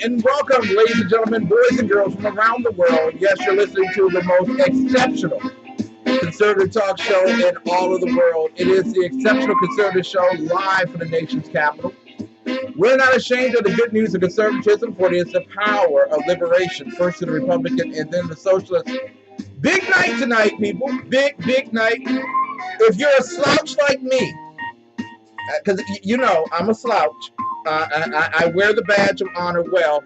and welcome, ladies and gentlemen, boys and girls from around the world. Yes, you're listening to the most exceptional conservative talk show in all of the world. It is the Exceptional Conservative Show live from the nation's capital. We're not ashamed of the good news of conservatism, for it is the power of liberation, first to the Republican and then the Socialist. Big night tonight, people. Big night. If you're a slouch like me, because you know I'm a slouch, I wear the badge of honor well.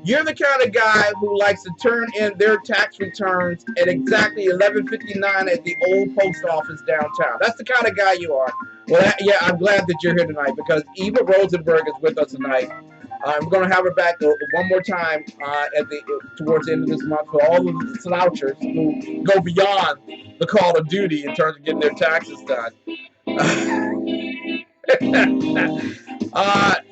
You're the kind of guy who likes to turn in their tax returns at exactly 11:59 at the old post office downtown. That's the kind of guy you are. Well, yeah, I'm glad that you're here tonight because Eva Rosenberg is with us tonight. I'm going to have her back one more time towards the end of this month for all of the slouchers who go beyond the call of duty in terms of getting their taxes done.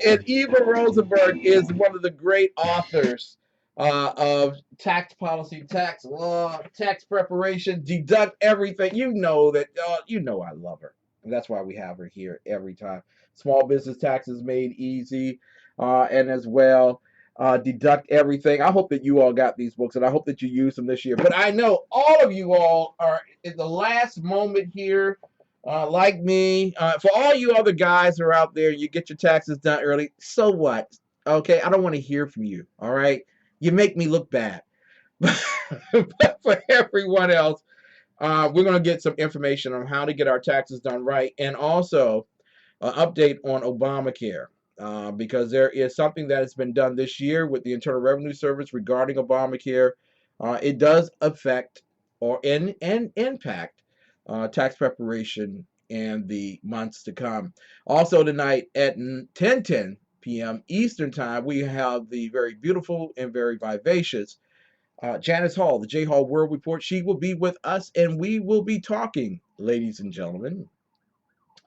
And Eva Rosenberg is one of the great authors of tax policy, tax law, tax preparation, deduct everything. You know that. You know I love her, and that's why we have her here every time. Small business taxes made easy, and as well. Deduct everything. I hope that you all got these books, and I hope that you use them this year. But I know all of you all are in the last moment here. Like me, for all you other guys who are out there, you get your taxes done early. So what? Okay, I don't want to hear from you. All right, you make me look bad. But for everyone else, we're going to get some information on how to get our taxes done right, and also an update on Obamacare. Because there is something that has been done this year with the Internal Revenue Service regarding Obamacare. It does affect or impact tax preparation and the months to come. Also tonight at 10:10 p.m. Eastern Time, we have the very beautiful and very vivacious Janis Hall, the J Hall World Report. She will be with us, and we will be talking, ladies and gentlemen,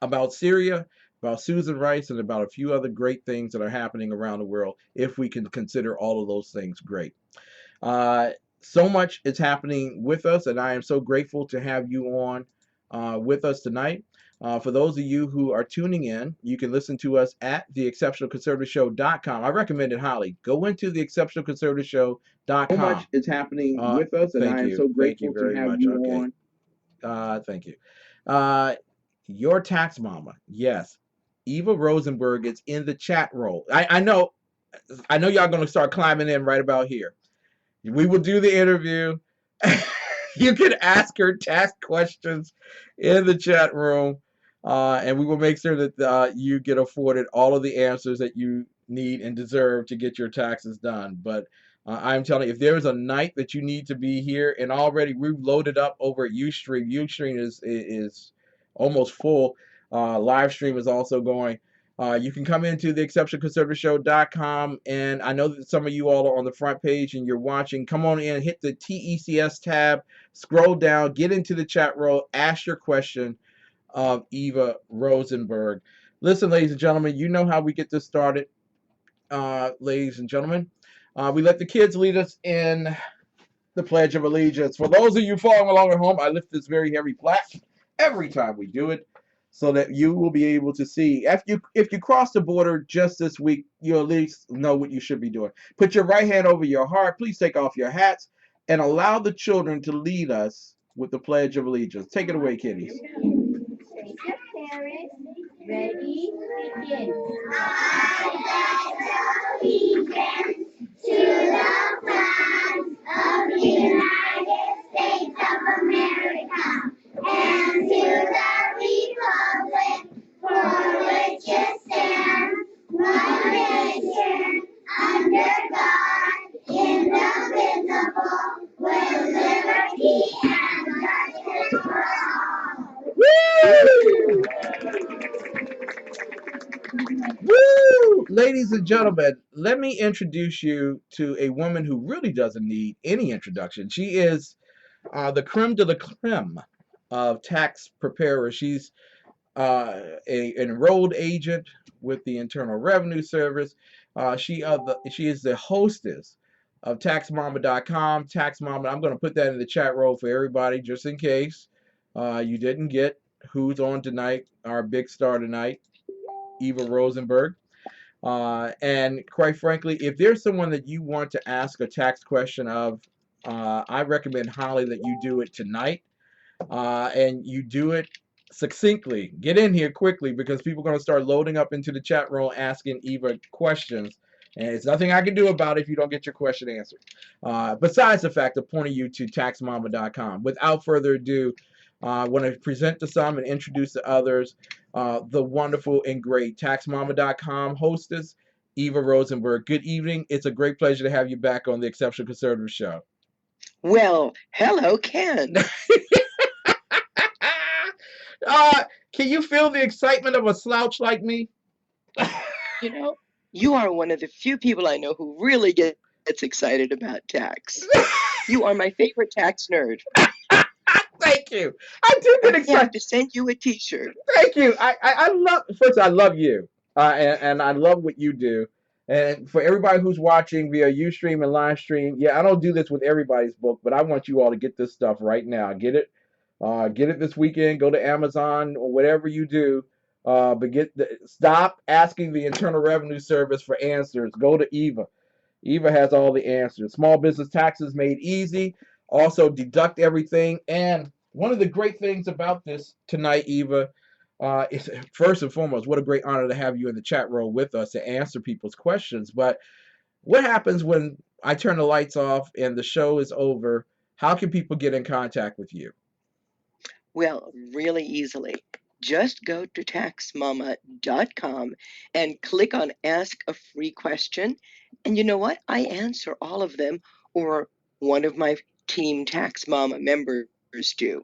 about Syria, about Susan Rice, and about a few other great things that are happening around the world, if we can consider all of those things great. So much is happening with us, and I am so grateful to have you on with us tonight. For those of you who are tuning in, you can listen to us at theexceptionalconservativeshow.com. I recommend it highly. Go into theexceptionalconservativeshow.com. So much is happening with us, and I am so grateful to have you on. Thank you. Your tax mama, yes, Eva Rosenberg is in the chat roll. I know y'all going to start climbing in right about here. We will do the interview. You can ask her tax questions in the chat room, and we will make sure that you get afforded all of the answers that you need and deserve to get your taxes done. But I'm telling you, if there's a night that you need to be here, and already we've loaded up over at Ustream. Ustream is almost full. Live stream is also going. You can come into theexceptionalconservativeshow.com, and I know that some of you all are on the front page and you're watching. Come on in, hit the TECS tab, scroll down, get into the chat room, ask your question of Eva Rosenberg. Listen, ladies and gentlemen, you know how we get this started, ladies and gentlemen. We let the kids lead us in the Pledge of Allegiance. For those of you following along at home, I lift this very heavy plaque every time we do it, so that you will be able to see. If you cross the border just this week, you'll at least know what you should be doing. Put your right hand over your heart. Please take off your hats and allow the children to lead us with the Pledge of Allegiance. Take it away, kiddies. Ready, begin. I pledge allegiance to the flag of the United States of America and to the republic for which it stands, one nation, under God, indivisible, with liberty and justice for all. Woo! Woo! Ladies and gentlemen, let me introduce you to a woman who really doesn't need any introduction. She is the creme de la creme of tax preparers. She's an enrolled agent with the Internal Revenue Service. She is the hostess of TaxMama.com. TaxMama, I'm going to put that in the chat roll for everybody just in case you didn't get who's on tonight, our big star tonight, Eva Rosenberg. And quite frankly, if there's someone that you want to ask a tax question of, I recommend highly that you do it tonight, and you do it succinctly. Get in here quickly because people are going to start loading up into the chat room asking Eva questions. And it's nothing I can do about it if you don't get your question answered. Besides the fact of pointing you to taxmama.com. Without further ado, I want to present to some and introduce to others the wonderful and great taxmama.com hostess, Eva Rosenberg. Good evening. It's a great pleasure to have you back on the Exceptional Conservative Show. Well, hello, Ken. uh, can you feel the excitement of a slouch like me? You know, you are one of the few people I know who really gets excited about tax. You are my favorite tax nerd. Thank you. I do get I excited. have to send you a T-shirt. Thank you. I love, first, I love you. And I love what you do. And for everybody who's watching via Ustream and live stream, yeah, I don't do this with everybody's book, but I want you all to get this stuff right now. Get it. Get it this weekend. Go to Amazon or whatever you do. But stop asking the Internal Revenue Service for answers. Go to Eva. Eva has all the answers. Small business taxes made easy. Also deduct everything. And one of the great things about this tonight, Eva, is first and foremost, what a great honor to have you in the chat room with us to answer people's questions. But what happens when I turn the lights off and the show is over? How can people get in contact with you? Well, really easily. Just go to taxmama.com and click on Ask a Free Question. And you know what? I answer all of them, or one of my Team Tax Mama members do.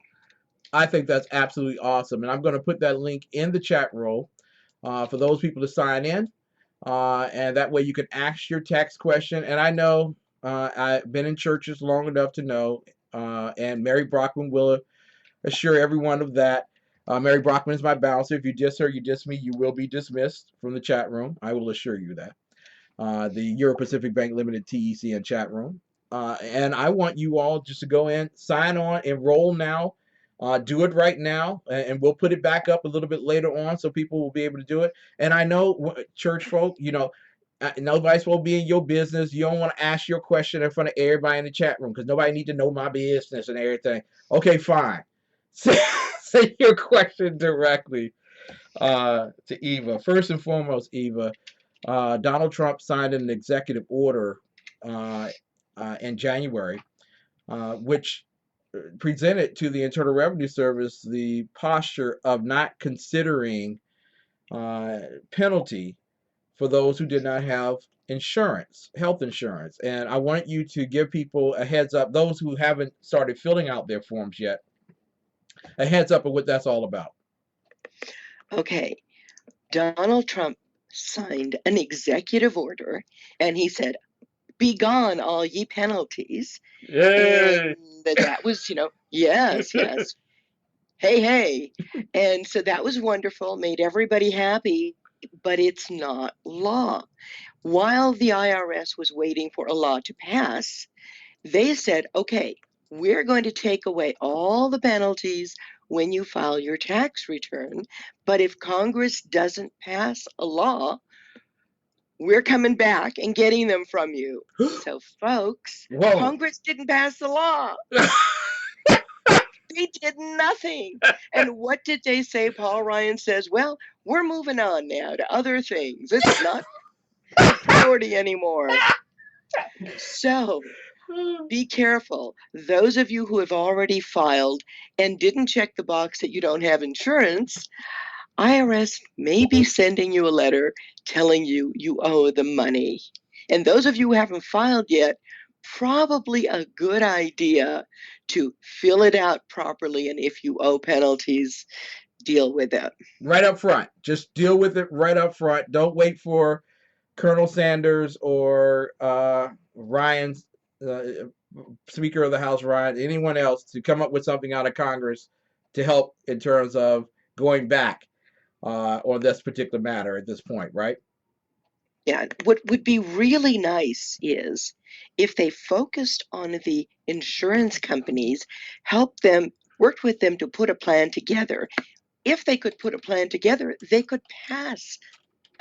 I think that's absolutely awesome. And I'm going to put that link in the chat room for those people to sign in. And that way you can ask your tax question. And I know I've been in churches long enough to know, and Mary Brockman will assure everyone of that. Mary Brockman is my bouncer. If you diss her, you diss me, you will be dismissed from the chat room. I will assure you that. The Euro Pacific Bank Limited TECN chat room. And I want you all just to go in, sign on, enroll now. Do it right now, and we'll put it back up a little bit later on so people will be able to do it. And I know church folk, nobody's supposed to be in your business. You don't want to ask your question in front of everybody in the chat room because nobody need to know my business and everything. Okay, fine. Say your question directly to Eva. First and foremost, Eva, Donald Trump signed an executive order in January, which presented to the Internal Revenue Service the posture of not considering penalty for those who did not have insurance, health insurance. And I want you to give people a heads up, those who haven't started filling out their forms yet, a heads up of what that's all about. Okay, Donald Trump signed an executive order and he said, "Be gone, all ye penalties." Yay! And that was, yes. Hey. And so that was wonderful, made everybody happy, but it's not law. While the IRS was waiting for a law to pass, they said, okay, we're going to take away all the penalties when you file your tax return. But if Congress doesn't pass a law, we're coming back and getting them from you. So, folks, Whoa. Congress didn't pass the law. They did nothing. And what did they say? Paul Ryan says, well, we're moving on now to other things. It's not a priority anymore. So be careful. Those of you who have already filed and didn't check the box that you don't have insurance, IRS may be sending you a letter telling you you owe the money. And those of you who haven't filed yet, probably a good idea to fill it out properly. And if you owe penalties, deal with it. Right up front. Just deal with it right up front. Don't wait for Colonel Sanders or Ryan's Speaker of the House, Ryan, anyone else to come up with something out of Congress to help in terms of going back on this particular matter at this point, right? Yeah, what would be really nice is if they focused on the insurance companies, worked with them to put a plan together. If they could put a plan together, they could pass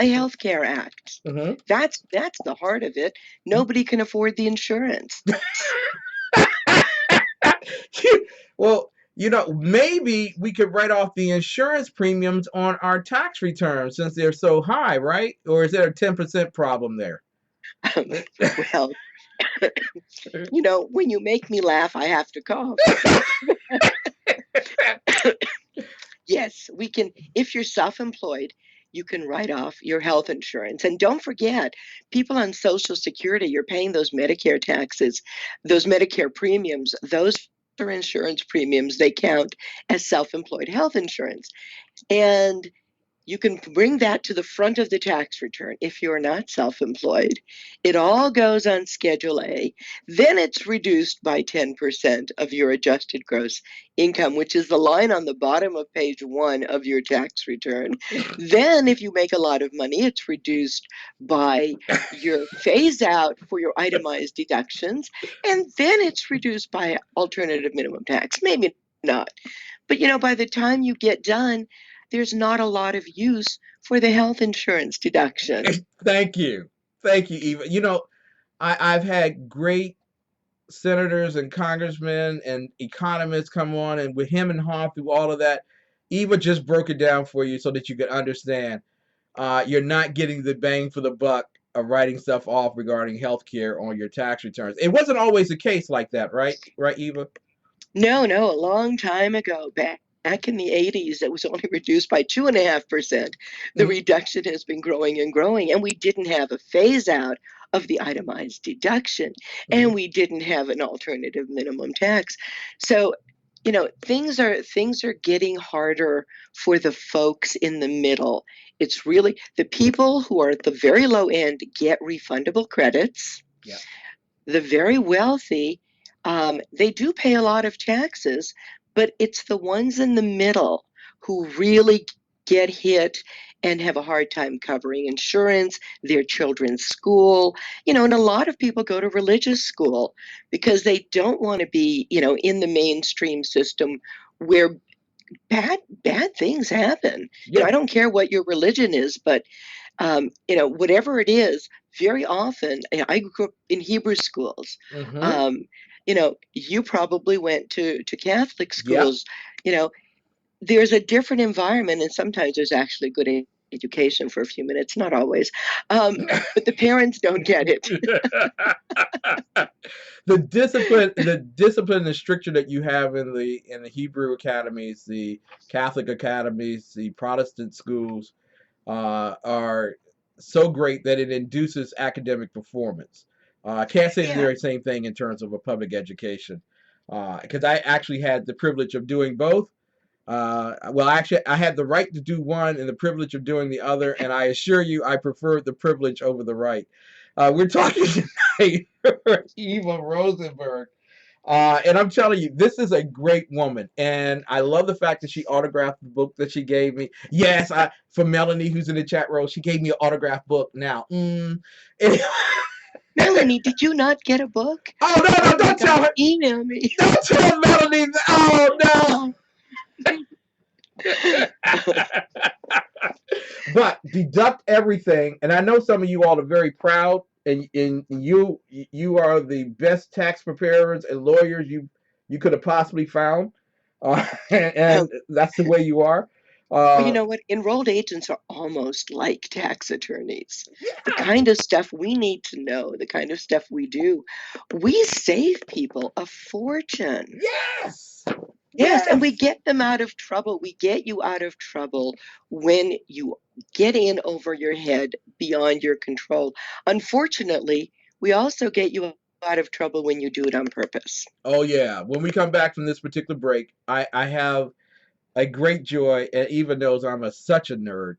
a health care act. Mm-hmm. That's the heart of it. Nobody can afford the insurance. Well, maybe we could write off the insurance premiums on our tax returns since they're so high, right? Or is there a 10% problem there? Well, when you make me laugh, I have to cough. Yes, we can. If you're self employed, you can write off your health insurance. And don't forget, people on Social Security, you're paying those Medicare taxes, those Medicare premiums, those are insurance premiums. They count as self employed health insurance. And you can bring that to the front of the tax return if you're not self employed. It all goes on Schedule A. Then it's reduced by 10% of your adjusted gross income, which is the line on the bottom of page 1 of your tax return. Then, if you make a lot of money, it's reduced by your phase out for your itemized deductions. And then it's reduced by alternative minimum tax. Maybe not. But by the time you get done, there's not a lot of use for the health insurance deduction. Thank you. Thank you, Eva. I've had great senators and congressmen and economists come on, and with him and Hall through all of that, Eva just broke it down for you so that you could understand. You're not getting the bang for the buck of writing stuff off regarding health care on your tax returns. It wasn't always the case like that, right? Right, Eva? No, a long time ago, back in the 80s, it was only reduced by 2.5%. The Mm-hmm. reduction has been growing and growing, and we didn't have a phase out of the itemized deduction, Mm-hmm. and we didn't have an alternative minimum tax. So, things are getting harder for the folks in the middle. It's really the people who are at the very low end get refundable credits. Yeah. The very wealthy, they do pay a lot of taxes, but it's the ones in the middle who really get hit and have a hard time covering insurance, their children's school. And a lot of people go to religious school because they don't want to be, in the mainstream system where bad things happen. Yeah. I don't care what your religion is, but whatever it is, very often, I grew up in Hebrew schools. Mm-hmm. You probably went to Catholic Yep. schools. There's a different environment, and sometimes there's actually good education for a few minutes, not always. But the parents don't get it. The discipline and structure that you have in the Hebrew academies, the Catholic academies, the Protestant schools are so great that it induces academic performance. I can't say the Yeah. very same thing in terms of a public education, because I actually had the privilege of doing both. Well, actually, I had the right to do one and the privilege of doing the other, and I assure you, I preferred the privilege over the right. We're talking tonight, Eva Rosenberg, and I'm telling you, this is a great woman, and I love the fact that she autographed the book that she gave me. Yes, for Melanie, who's in the chat row, she gave me an autographed book. Now, Melanie, did you not get a book? Oh no, don't tell her. Email me. Don't tell Melanie. Oh no. But deduct everything, and I know some of you all are very proud, and you are the best tax preparers and lawyers you could have possibly found, and that's the way you are. Well, you know what? Enrolled agents are almost like tax attorneys. The kind of stuff we need to know, the kind of stuff we do, we save people a fortune. Yes. Yes, and we get them out of trouble. We get you out of trouble when you get in over your head beyond your control. Unfortunately, we also get you out of trouble when you do it on purpose. Oh yeah. When we come back from this particular break, I have a great joy, and Eva knows I'm such a nerd.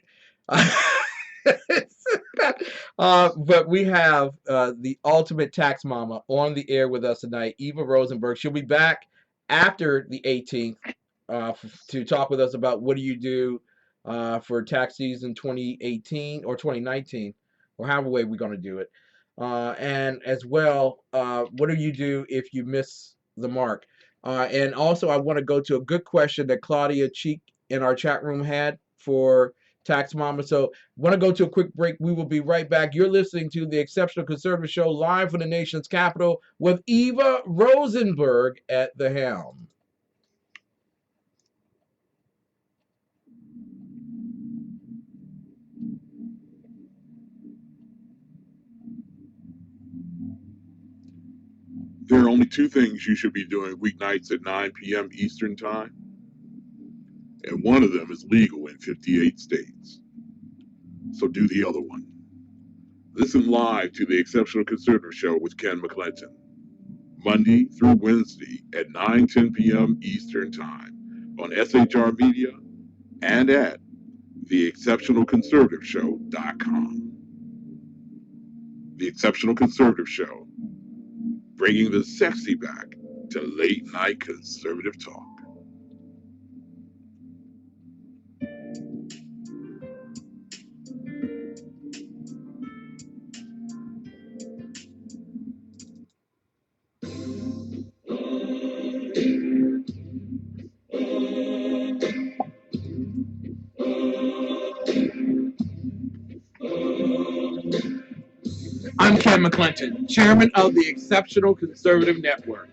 But we have the ultimate tax mama on the air with us tonight, Eva Rosenberg. She'll be back after the 18th to talk with us about what do you do for tax season 2018 or 2019, or however way we're going to do it. And as well, what do you do if you miss the mark? And also, I want to go to a good question that Claudia Cheek in our chat room had for Tax Mama. So want to go to a quick break. We will be right back. You're listening to the Exceptional Conservative Show live from the nation's capital with Eva Rosenberg at the helm. There are only two things you should be doing weeknights at 9 p.m. Eastern Time, and one of them is legal in 58 states. So do the other one. Listen live to the Exceptional Conservative Show with Ken McClinton, Monday through Wednesday at 9:10 p.m. Eastern Time on SHR Media and at theexceptionalconservativeshow.com. The Exceptional Conservative Show, bringing the sexy back to late night conservative talk. I'm Ken McClinton, chairman of the Exceptional Conservative Network.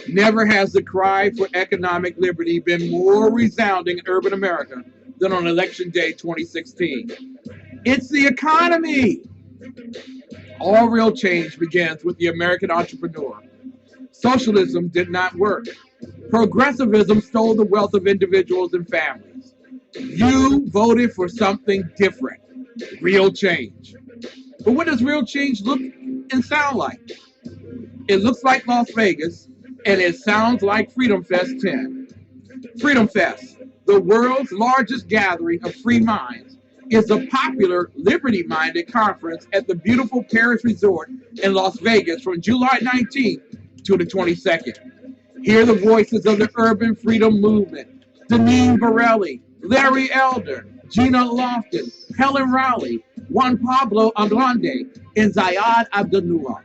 Never has the cry for economic liberty been more resounding in urban America than on Election Day 2016. It's the economy. All real change begins with the American entrepreneur. Socialism did not work. Progressivism stole the wealth of individuals and families. You voted for something different, real change. But what does real change look and sound like? It looks like Las Vegas, and it sounds like Freedom Fest 10. Freedom Fest, the world's largest gathering of free minds, is a popular liberty-minded conference at the beautiful Paris Resort in Las Vegas from July 19th to the 22nd. Hear the voices of the urban freedom movement: Deneen Borelli, Larry Elder, Gina Lofton, Helen Rowley, Juan Pablo Anglande, and Zayad Abdullah.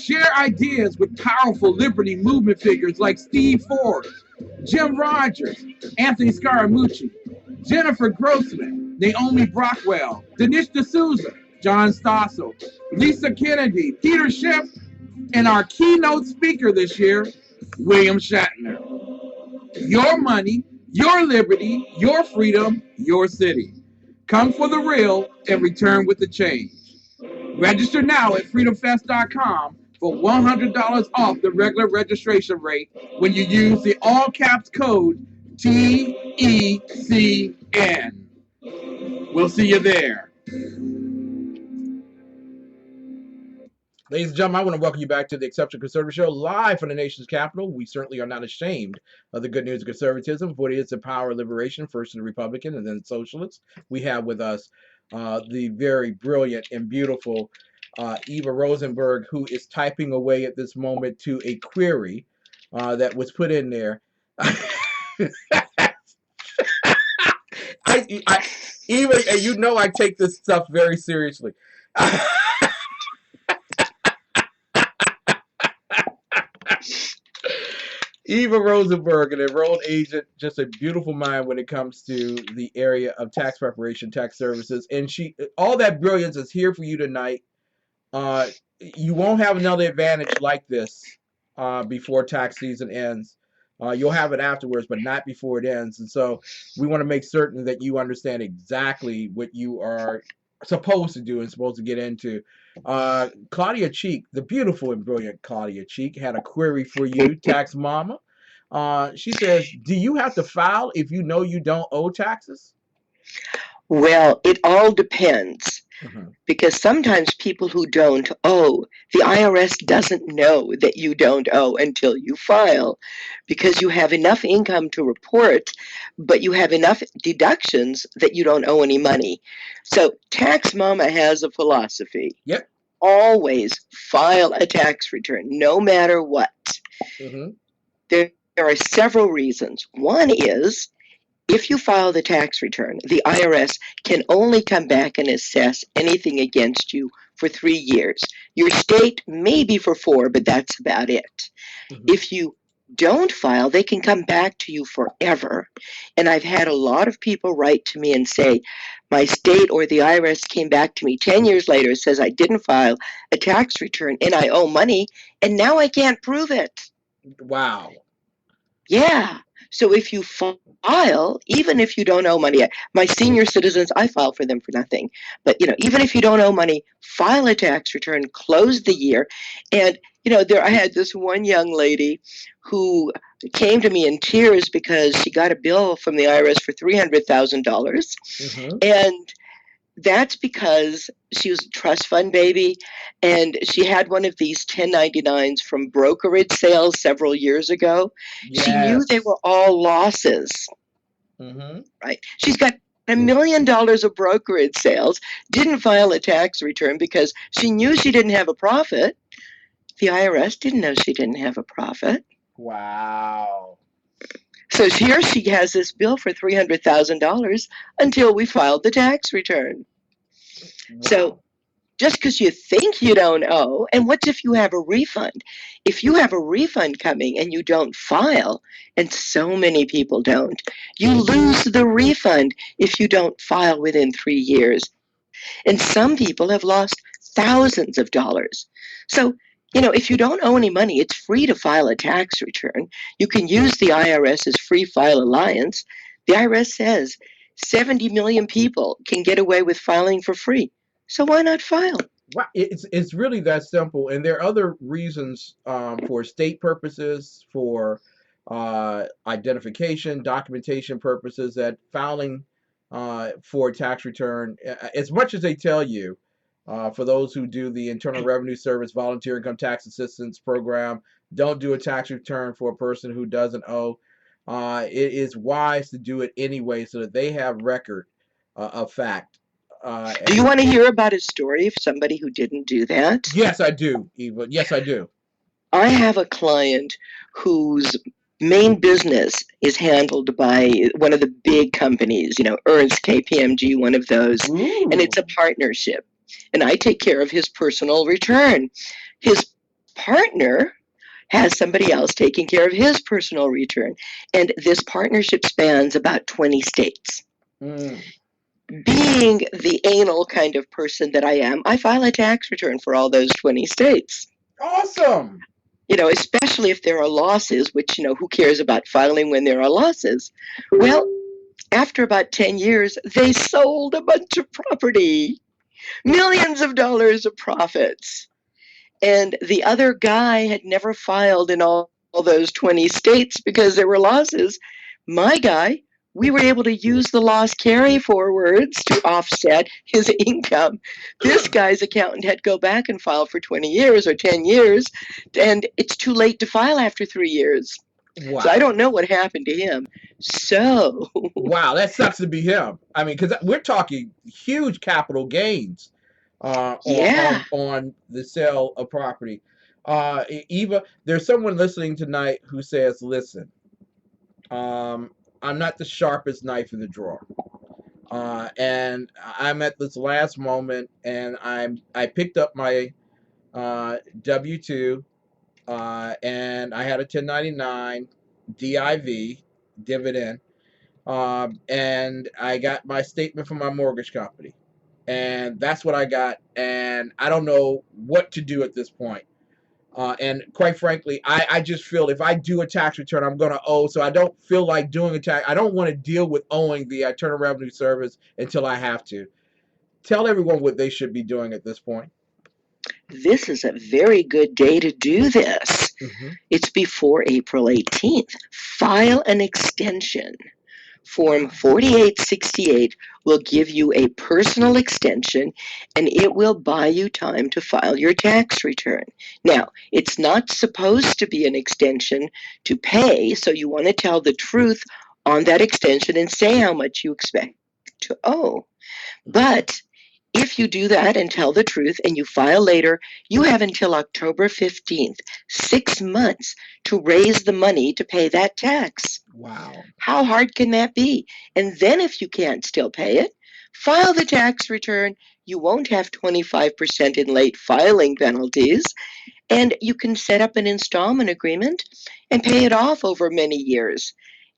Share ideas with powerful liberty movement figures like Steve Forbes, Jim Rogers, Anthony Scaramucci, Jennifer Grossman, Naomi Brockwell, Dinesh D'Souza, John Stossel, Lisa Kennedy, Peter Schiff, and our keynote speaker this year, William Shatner. Your money, your liberty, your freedom, your city. Come for the real and return with the change. Register now at freedomfest.com for $100 off the regular registration rate when you use the all caps code TECN. We'll see you there. Ladies and gentlemen, I want to welcome you back to the Exceptional Conservative Show live from the nation's capital. We certainly are not ashamed of the good news of conservatism, for it is the power of liberation, first in the Republican and then socialists. We have with us the very brilliant and beautiful Eva Rosenberg, who is typing away at this moment to a query that was put in there. Eva, you know I take this stuff very seriously. Eva Rosenberg, an enrolled agent, just a beautiful mind when it comes to the area of tax preparation, tax services, and all that brilliance is here for you tonight. You won't have another advantage like this before tax season ends. You'll have it afterwards, but not before it ends. And so we want to make certain that you understand exactly what you are supposed to do and supposed to get into. Claudia Cheek, the beautiful and brilliant Claudia Cheek, had a query for you, Tax Mama. She says, do you have to file if you know you don't owe taxes? Well, it all depends. Because sometimes people who don't owe, the IRS doesn't know that you don't owe until you file, because you have enough income to report, but you have enough deductions that you don't owe any money. So Tax Mama has a philosophy. Yep. Always file a tax return, no matter what. There are several reasons. One is, if you file the tax return, the IRS can only come back and assess anything against you for 3 years. Your state maybe for 4, but that's about it. If you don't file, they can come back to you forever. And I've had a lot of people write to me and say, my state or the IRS came back to me 10 years later, says I didn't file a tax return and I owe money, and now I can't prove it. Wow. Yeah. So if you file, even if you don't owe money, my senior citizens, I file for them for nothing. But even if you don't owe money, file a tax return, close the year. And I had this one young lady who came to me in tears because she got a bill from the IRS for $300,000. Mm-hmm. And that's because she was a trust fund baby, and she had one of these 1099s from brokerage sales several years ago. She knew they Yes. were all losses, Mm-hmm. right? She's got $1 million of brokerage sales, didn't file a tax return because she knew she didn't have a profit. The IRS didn't know she didn't have a profit. Wow. So here she has this bill for $300,000 until we filed the tax return. So Wow. just because you think you don't owe, and what if you have a refund? If you have a refund coming and you don't file, and so many people don't, you lose the refund if you don't file within 3 years. And some people have lost thousands of dollars. So, if you don't owe any money, it's free to file a tax return. You can use the IRS's Free File Alliance. The IRS says 70 million people can get away with filing for free. So why not file? Wow. It's really that simple, and there are other reasons for state purposes, for identification, documentation purposes, that filing for a tax return, as much as they tell you, for those who do the Internal Revenue Service Volunteer Income Tax Assistance Program, don't do a tax return for a person who doesn't owe. It is wise to do it anyway so that they have record of fact. Do you want to hear about a story of somebody who didn't do that? Yes, I do, Eva. Yes, I do. I have a client whose main business is handled by one of the big companies, Ernst, KPMG, one of those, and it's a Ooh. partnership. And I take care of his personal return. His partner has somebody else taking care of his personal return. And this partnership spans about 20 states. Mm. Being the anal kind of person that I am, I file a tax return for all those 20 states. Awesome. Especially if there are losses, which, who cares about filing when there are losses? Well, after about 10 years, they sold a bunch of property, millions of dollars of profits. And the other guy had never filed in all those 20 states because there were losses. My guy, we were able to use the loss carry forwards to offset his income. This guy's accountant had to go back and file for 20 years or 10 years, and it's too late to file after 3 years. So I Wow. don't know what happened to him. So, Wow, that sucks to be him. I mean, because we're talking huge capital gains yeah. on the sale of property. Eva, there's someone listening tonight who says, "Listen, um, I'm not the sharpest knife in the drawer, and I'm at this last moment, and I picked up my W-2, and I had a 1099 DIV dividend, and I got my statement from my mortgage company, and that's what I got, and I don't know what to do at this point. And quite frankly, I just feel if I do a tax return, I'm going to owe. So I don't feel like doing a tax. I don't want to deal with owing the Internal Revenue Service until I have to. Tell everyone what they should be doing at this point. This is a very good day to do this. Mm-hmm. It's before April 18th. File an extension. Form Wow. 4868 will give you a personal extension, and it will buy you time to file your tax return. Now, it's not supposed to be an extension to pay, so you want to tell the truth on that extension and say how much you expect to owe. But if you do that and tell the truth and you file later, you have until October 15th, 6 months, to raise the money to pay that tax. Wow. How hard can that be? And then if you can't still pay it, file the tax return. you won't have 25% in late filing penalties, and you can set up an installment agreement and pay it off over many years.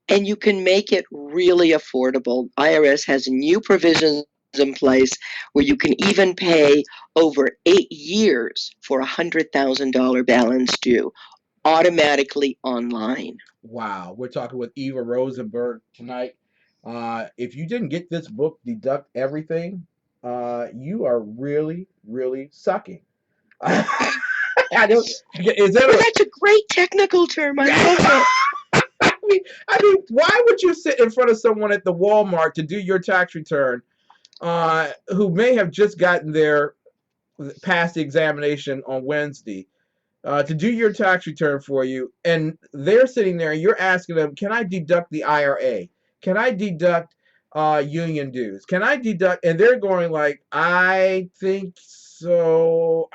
And you can make it really affordable. IRS has new provisions in place where you can even pay over 8 years for a $100,000 balance due automatically online. Wow, we're talking with Eva Rosenberg tonight. If you didn't get this book, Deduct Everything, you are really, really sucking. I don't. Is that Well, a? that's a great technical term. I love it. I mean, why would you sit in front of someone at the Walmart to do your tax return, who may have just gotten their past the examination on Wednesday, to do your tax return for you, and they're sitting there, and you're asking them, "Can I deduct the IRA? Can I deduct union dues? Can I deduct?" And they're going like, "I think so.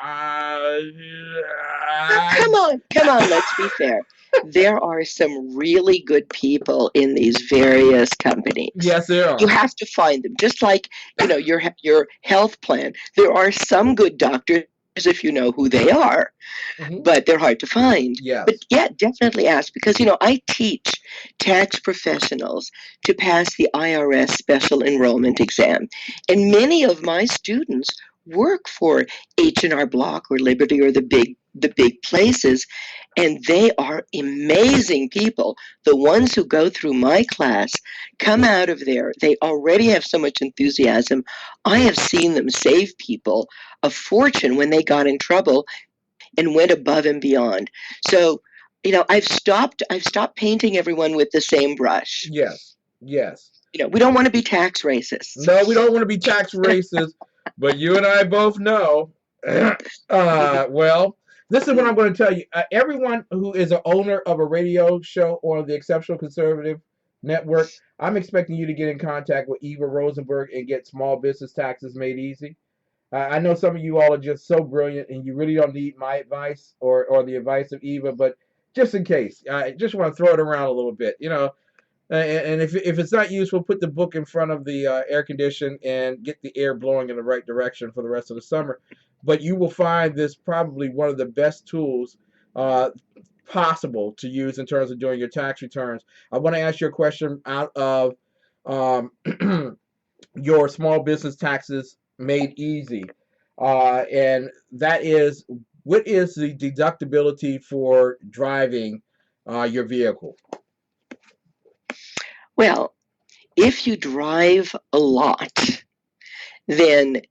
Come on, let's be fair. There are some really good people in these various companies. Yes, there You are. have to find them. Just like, your health plan. There are some good doctors if you know who they are, Mhm. but they're hard to find. Yes. But yeah, definitely ask because I teach tax professionals to pass the IRS special enrollment exam, and many of my students work for H&R Block or Liberty or the big places, and they are amazing people. The ones who go through my class come out of there, they already have so much enthusiasm. I have seen them save people a fortune when they got in trouble and went above and beyond. So, I've stopped painting everyone with the same brush. Yes. Yes. We don't want to be tax racists. No, we don't want to be tax racist, but you and I both know. Well, this is what I'm going to tell you. Everyone who is an owner of a radio show or the Exceptional Conservative Network, I'm expecting you to get in contact with Eva Rosenberg and get small business taxes made easy. I know some of you all are just so brilliant, and you really don't need my advice or the advice of Eva, but just in case, I just want to throw it around a little bit. And if it's not useful, put the book in front of the air condition and get the air blowing in the right direction for the rest of the summer. But you will find this probably one of the best tools uh, possible to use in terms of doing your tax returns. I want to ask you a question out of um, your small business taxes made easy, and that is, what is the deductibility for driving your vehicle? Well, if you drive a lot, then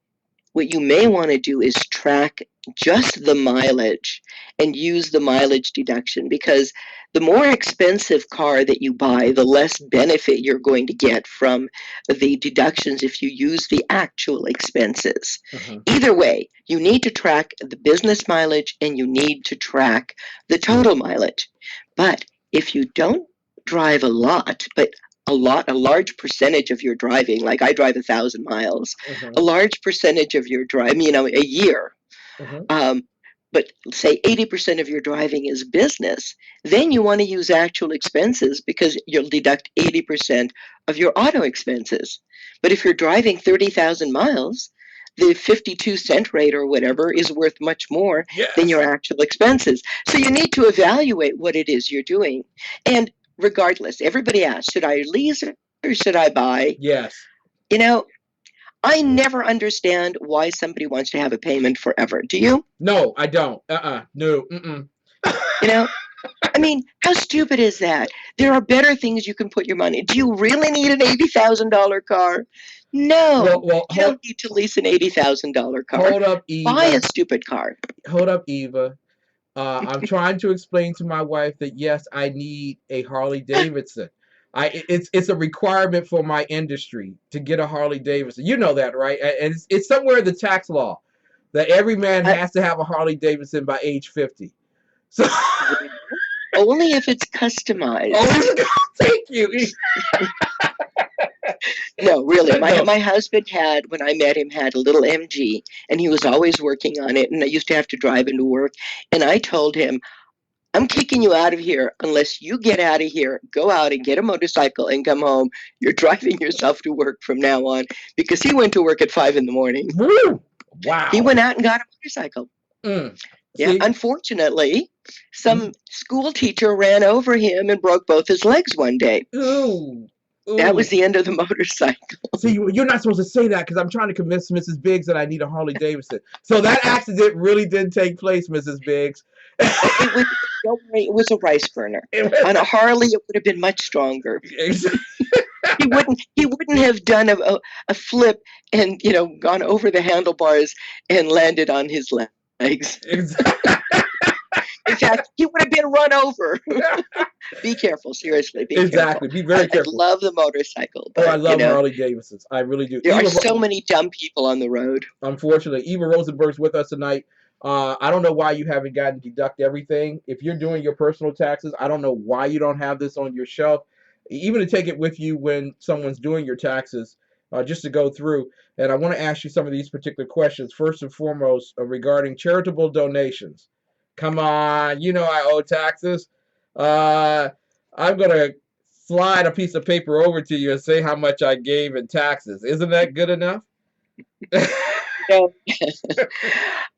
what you may want to do is track just the mileage and use the mileage deduction because the more expensive car that you buy, the less benefit you're going to get from the deductions if you use the actual expenses. Mhm. Either way, you need to track the business mileage and you need to track the total mileage. But if you don't drive a lot, but a large percentage of your driving, like I drive 1,000 miles, a Mhm. large percentage of your drive, a year, Mhm. um, but say 80% of your driving is business, then you want to use actual expenses because you'll deduct 80% of your auto expenses. But if you're driving 30,000 miles, the 52-cent rate or whatever is worth much more than Yes. your actual expenses. So you need to evaluate what it is you're doing. And regardless, everybody asks, should I lease or should I buy? Yes. You know, I never understand why somebody wants to have a payment forever. Do you? No, I don't. No. Mm-mm. You know, I mean, how stupid is that? There are better things you can put your money. Do you really need an $80,000 car? Well, No, well, you don't need to lease an $80,000 car. hold up, Buy a Eva. stupid car. Hold up, Eva. I'm trying to explain to my wife that yes, I need a Harley Davidson. It's a requirement for my industry to get a Harley Davidson. You know that, right? And it's somewhere in the tax law that every man I, has to have a Harley Davidson by age 50. So, only if it's customized. oh, thank you. No, really. My No. my husband had, when I met him, had a little MG, and he was always working on it. And I used to have to drive into work. And I told him, I'm kicking you out of here unless you get out of here, go out and get a motorcycle and come home. You're driving yourself to work from now on, because he went to work at 5 in the morning. Woo! He Wow. went out and got a motorcycle. Mm. Yeah, See? unfortunately, some school teacher ran over him and broke both his legs one day. Ooh. That Ooh. was the end of the motorcycle. See, you're not supposed to say that because I'm trying to convince Mrs. Biggs that I need a Harley Davidson. So that accident really did take place, Mrs. Biggs. It was, don't worry, it was a rice burner. It was- On a Harley, it would have been much stronger. Exactly. He wouldn't have done a flip and, you know, gone over the handlebars and landed on his legs. In fact, he would have been run over. Be careful, seriously. Be Exactly. careful. Be very careful. I love the motorcycle, but I love you know, Harley Davidsons. I really do. there are so many dumb people on the road. Unfortunately, Eva Rosenberg's with us tonight. I don't know why you haven't gotten deduct everything. If you're doing your personal taxes, I don't know why you don't have this on your shelf. Even to take it with you when someone's doing your taxes, just to go through. And I want to ask you some of these particular questions. First and foremost, regarding charitable donations. Come on, you know I owe taxes. I'm gonna slide a piece of paper over to you and say how much I gave in taxes. Isn't that good enough?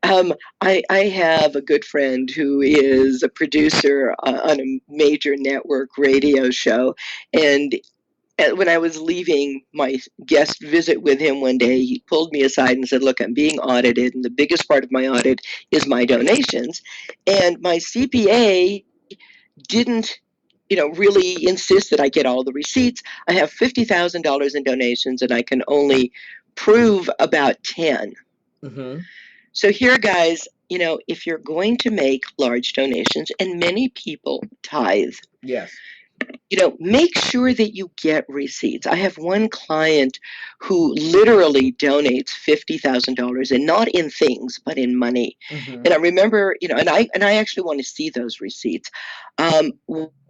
I have a good friend who is a producer on a major network radio show, and when I was leaving my guest visit with him one day, he pulled me aside and said, "Look, I'm being audited, and the biggest part of my audit is my donations, and my CPA didn't." You know, really insist that I get all the receipts. I have $50,000 in donations, and I can only prove about 10. Mm-hmm. So here, guys, you know, if you're going to make large donations, and many people tithe, Yes. you know, make sure that you get receipts. I have one client who literally donates $50,000, and not in things, but in money. Mm-hmm. And I remember, you know, and I actually want to see those receipts.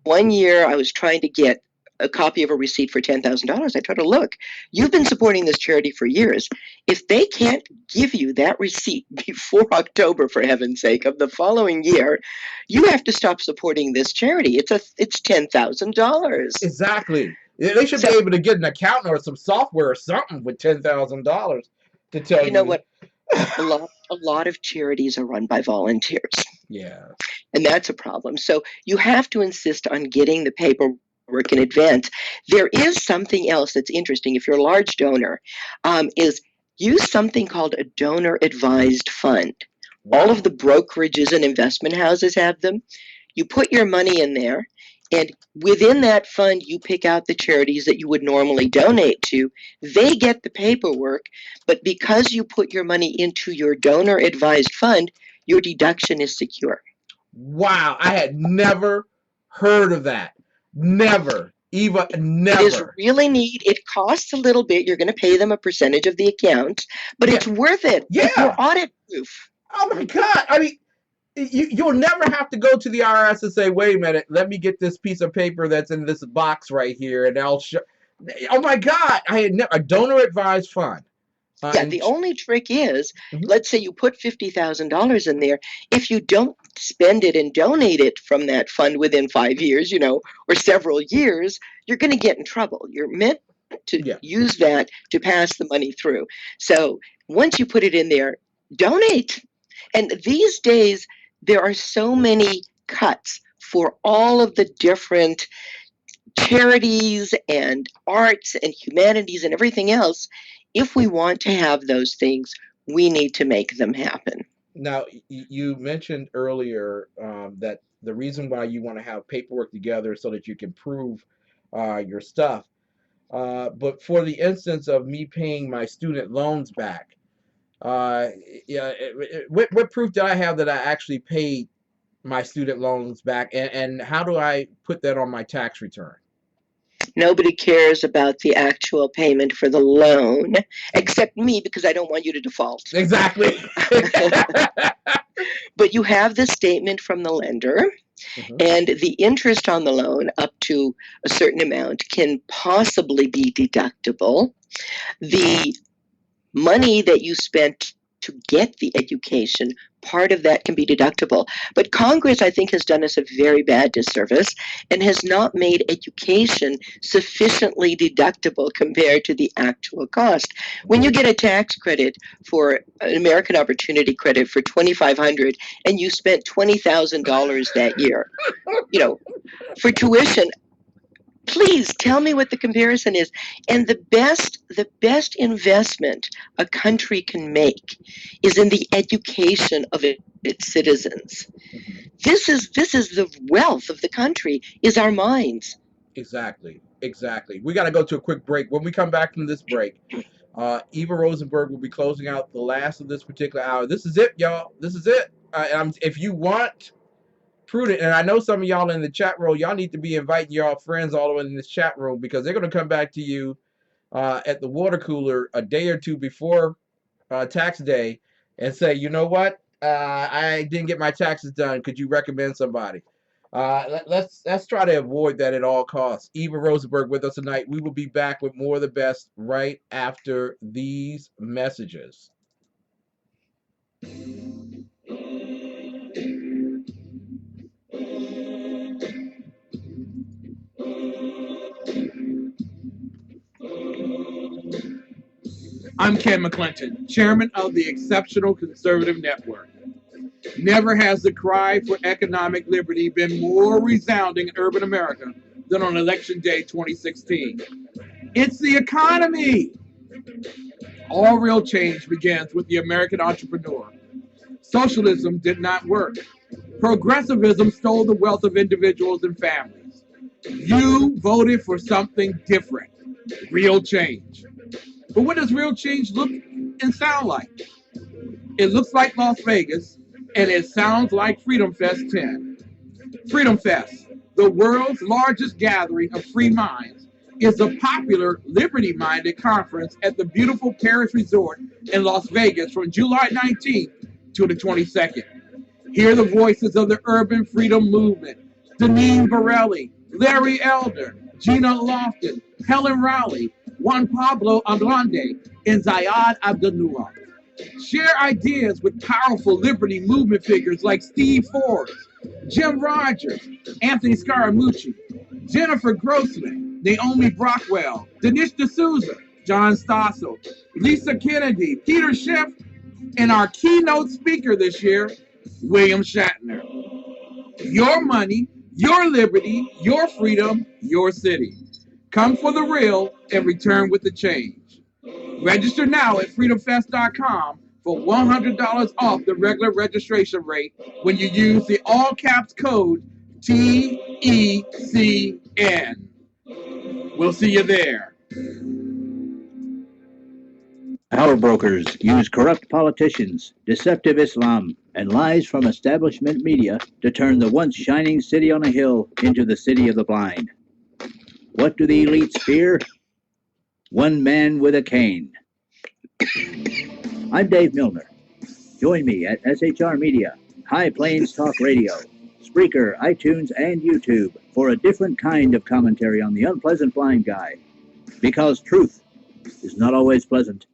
One year, I was trying to get a copy of a receipt for $10,000. I told her, "Look, you've been supporting this charity for years. If they can't give you that receipt before October, for heaven's sake, of the following year, you have to stop supporting this charity. It's $10,000." Exactly. They should be able to get an accountant or some software or something with $10,000 to tell you. You know what? A lot of charities are run by volunteers. Yeah. And that's a problem. So you have to insist on getting the paperwork in advance. There is something else that's interesting. If you're a large donor, is use something called a donor advised fund. Wow. All of the brokerages and investment houses have them. You put your money in there, and within that fund, you pick out the charities that you would normally donate to. They get the paperwork, but because you put your money into your donor advised fund, your deduction is secure. Wow, I had never heard of that. Never. Eva, never. It is really neat. It costs a little bit. You're going to pay them a percentage of the account, but it's worth it. Yeah. You're audit proof. Oh my God. I mean, you'll never have to go to the IRS and say, "Wait a minute, let me get this piece of paper that's in this box right here," and I'll show. Oh my God, I had never a donor advised fund. Yeah, the only trick is, let's say you put $50,000 in there. If you don't spend it and donate it from that fund within 5 years, you know, or several years, you're going to get in trouble. You're meant to use that to pass the money through. So once you put it in there, donate. And these days, there are so many cuts for all of the different charities and arts and humanities and everything else. If we want to have those things, we need to make them happen. Now, you mentioned earlier that the reason why you want to have paperwork together is so that you can prove your stuff. But for the instance of me paying my student loans back, what proof did I have that I actually paid my student loans back, and how do I put that on my tax return? Nobody cares about the actual payment for the loan, except me, because I don't want you to default. Exactly. But you have the statement from the lender, and the interest on the loan up to a certain amount can possibly be deductible. The money that you spent to get the education, part of that can be deductible. But Congress, I think, has done us a very bad disservice and has not made education sufficiently deductible compared to the actual cost. When you get a tax credit for an American Opportunity Credit for $2,500 and you spent $20,000 that year, you know, for tuition, please tell me what the comparison is. And the best investment a country can make is in the education of its citizens. This is the wealth of the country, is our minds. Exactly. We got to go to a quick break. When we come back from this break, Eva Rosenberg will be closing out the last of this particular hour. This is it, y'all. This is it. If you want prudent, and I know some of y'all in the chat room, y'all need to be inviting y'all friends all the way in this chat room, because they're going to come back to you at the water cooler a day or two before tax day and say, you know what, I didn't get my taxes done. Could you recommend somebody? Let's try to avoid that at all costs. Eva Rosenberg with us tonight. We will be back with more of the best right after these messages. I'm Ken McClinton, chairman of the Exceptional Conservative Network. Never has the cry for economic liberty been more resounding in urban America than on Election Day 2016. It's the economy. All real change begins with the American entrepreneur. Socialism did not work. Progressivism stole the wealth of individuals and families. You voted for something different, real change. But what does real change look and sound like? It looks like Las Vegas, and it sounds like Freedom Fest 10. Freedom Fest, the world's largest gathering of free minds, is a popular liberty-minded conference at the beautiful Paris Resort in Las Vegas from July 19th to the 22nd. Hear the voices of the urban freedom movement: Deneen Borelli, Larry Elder, Gina Lofton, Helen Rowley, Juan Pablo Ablande, and Zayad Abdullah. Share ideas with powerful liberty movement figures like Steve Forbes, Jim Rogers, Anthony Scaramucci, Jennifer Grossman, Naomi Brockwell, Dinesh D'Souza, John Stossel, Lisa Kennedy, Peter Schiff, and our keynote speaker this year, William Shatner. Your money, your liberty, your freedom, your city. Come for the real and return with the change. Register now at freedomfest.com for $100 off the regular registration rate when you use the all caps code TECN. We'll see you there. Power brokers use corrupt politicians, deceptive Islam, and lies from establishment media to turn the once shining city on a hill into the city of the blind. What do the elites fear? One man with a cane. I'm Dave Milner. Join me at SHR Media, High Plains Talk Radio, Spreaker, iTunes, and YouTube for a different kind of commentary on the unpleasant blind guy. Because truth is not always pleasant.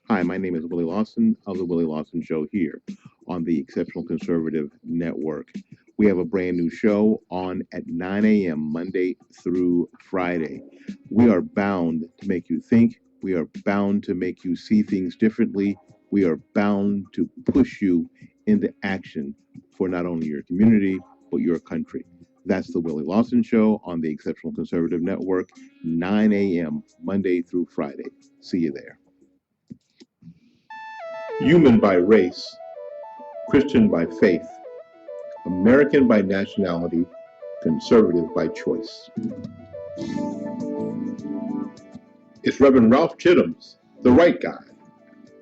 Hi, my name is Willie Lawson of The Willie Lawson Show here on the Exceptional Conservative Network. We have a brand new show on at 9 a.m. Monday through Friday. We are bound to make you think. We are bound to make you see things differently. We are bound to push you into action for not only your community, but your country. That's The Willie Lawson Show on the Exceptional Conservative Network, 9 a.m. Monday through Friday. See you there. Human by race, Christian by faith, American by nationality, conservative by choice. It's Reverend Ralph Chittum's The Right Guy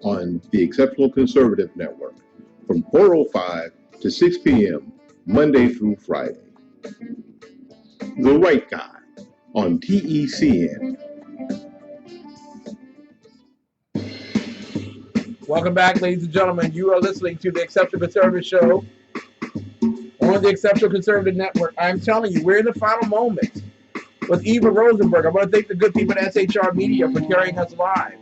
on the Exceptional Conservative Network from 4:05 to 6 p.m. Monday through Friday. The Right Guy on TECN. Welcome back, ladies and gentlemen. You are listening to the Exceptional Conservative Show on the Exceptional Conservative Network. I'm telling you, we're in the final moments with Eva Rosenberg. I want to thank the good people at SHR Media for carrying us live.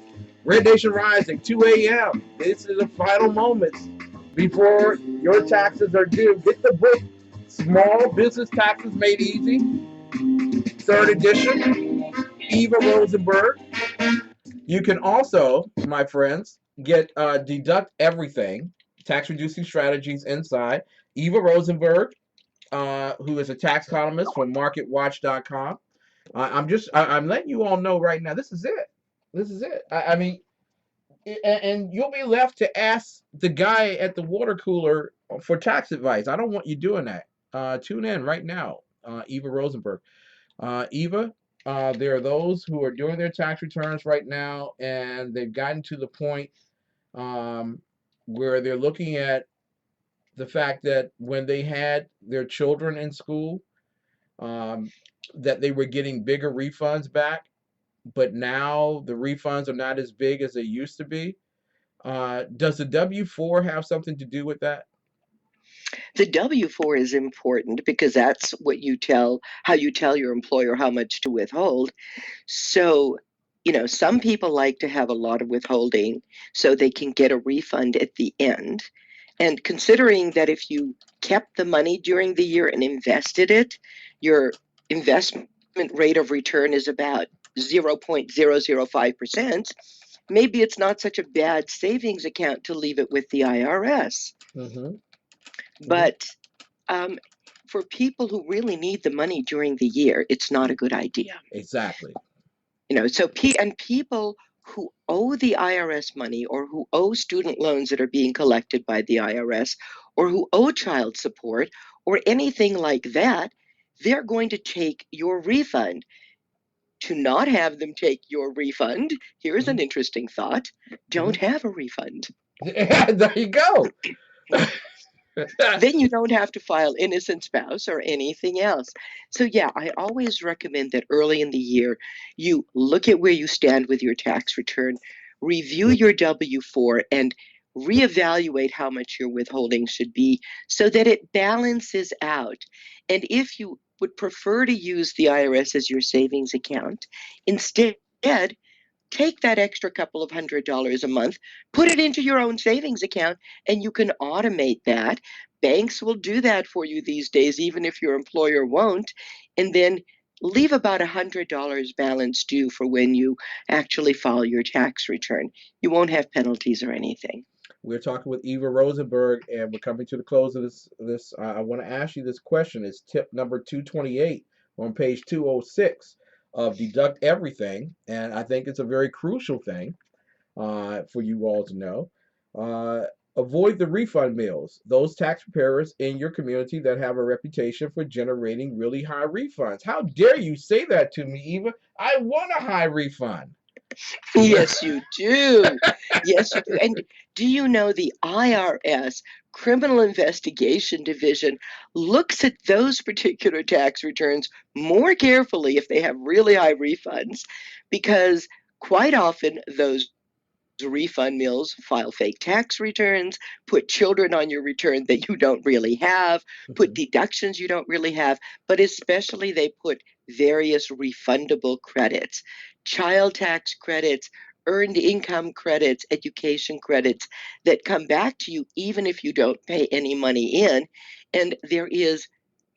Red Nation Rising, 2 a.m. This is the final moments before your taxes are due. Get the book, Small Business Taxes Made Easy, third edition, Eva Rosenberg. You can also, my friends, get Deduct Everything, Tax Reducing Strategies inside. Eva Rosenberg, who is a tax columnist for MarketWatch.com. I'm letting you all know right now, this is it. This is it. I mean, and you'll be left to ask the guy at the water cooler for tax advice. I don't want you doing that. Tune in right now, Eva Rosenberg. Eva, there are those who are doing their tax returns right now, and they've gotten to the point where they're looking at the fact that when they had their children in school, um, that they were getting bigger refunds back, but now the refunds are not as big as they used to be. Does the W-4 have something to do with that? The W-4 is important because that's what how you tell your employer how much to withhold. So, some people like to have a lot of withholding so they can get a refund at the end. And considering that if you kept the money during the year and invested it, your investment rate of return is about 0.005%. Maybe it's not such a bad savings account to leave it with the IRS. Mm-hmm. But for people who really need the money during the year, it's not a good idea. Exactly. So people who owe the IRS money or who owe student loans that are being collected by the IRS or who owe child support or anything like that, they're going to take your refund. To not have them take your refund, here's an interesting thought: don't have a refund. There you go. Then you don't have to file innocent spouse or anything else. So yeah, I always recommend that early in the year, you look at where you stand with your tax return, review your W-4, and reevaluate how much your withholding should be so that it balances out. And if you would prefer to use the IRS as your savings account, instead, take that extra couple of $100 a month, put it into your own savings account, and you can automate that. Banks will do that for you these days, even if your employer won't. And then leave about $100 balance due for when you actually file your tax return. You won't have penalties or anything. We're talking with Eva Rosenberg, and we're coming to the close of this. I want to ask you this question. It's tip number 228 on page 206 of Deduct Everything, and I think it's a very crucial thing for you all to know. Avoid the refund mills, those tax preparers in your community that have a reputation for generating really high refunds. How dare you say that to me, Eva? I want a high refund. Yes, you do. Yes, you do. And do you know the IRS Criminal Investigation Division looks at those particular tax returns more carefully if they have really high refunds, because quite often those refund mills file fake tax returns, put children on your return that you don't really have, put deductions you don't really have, but especially they put various refundable credits, child tax credits, earned income credits, education credits that come back to you even if you don't pay any money in. And there is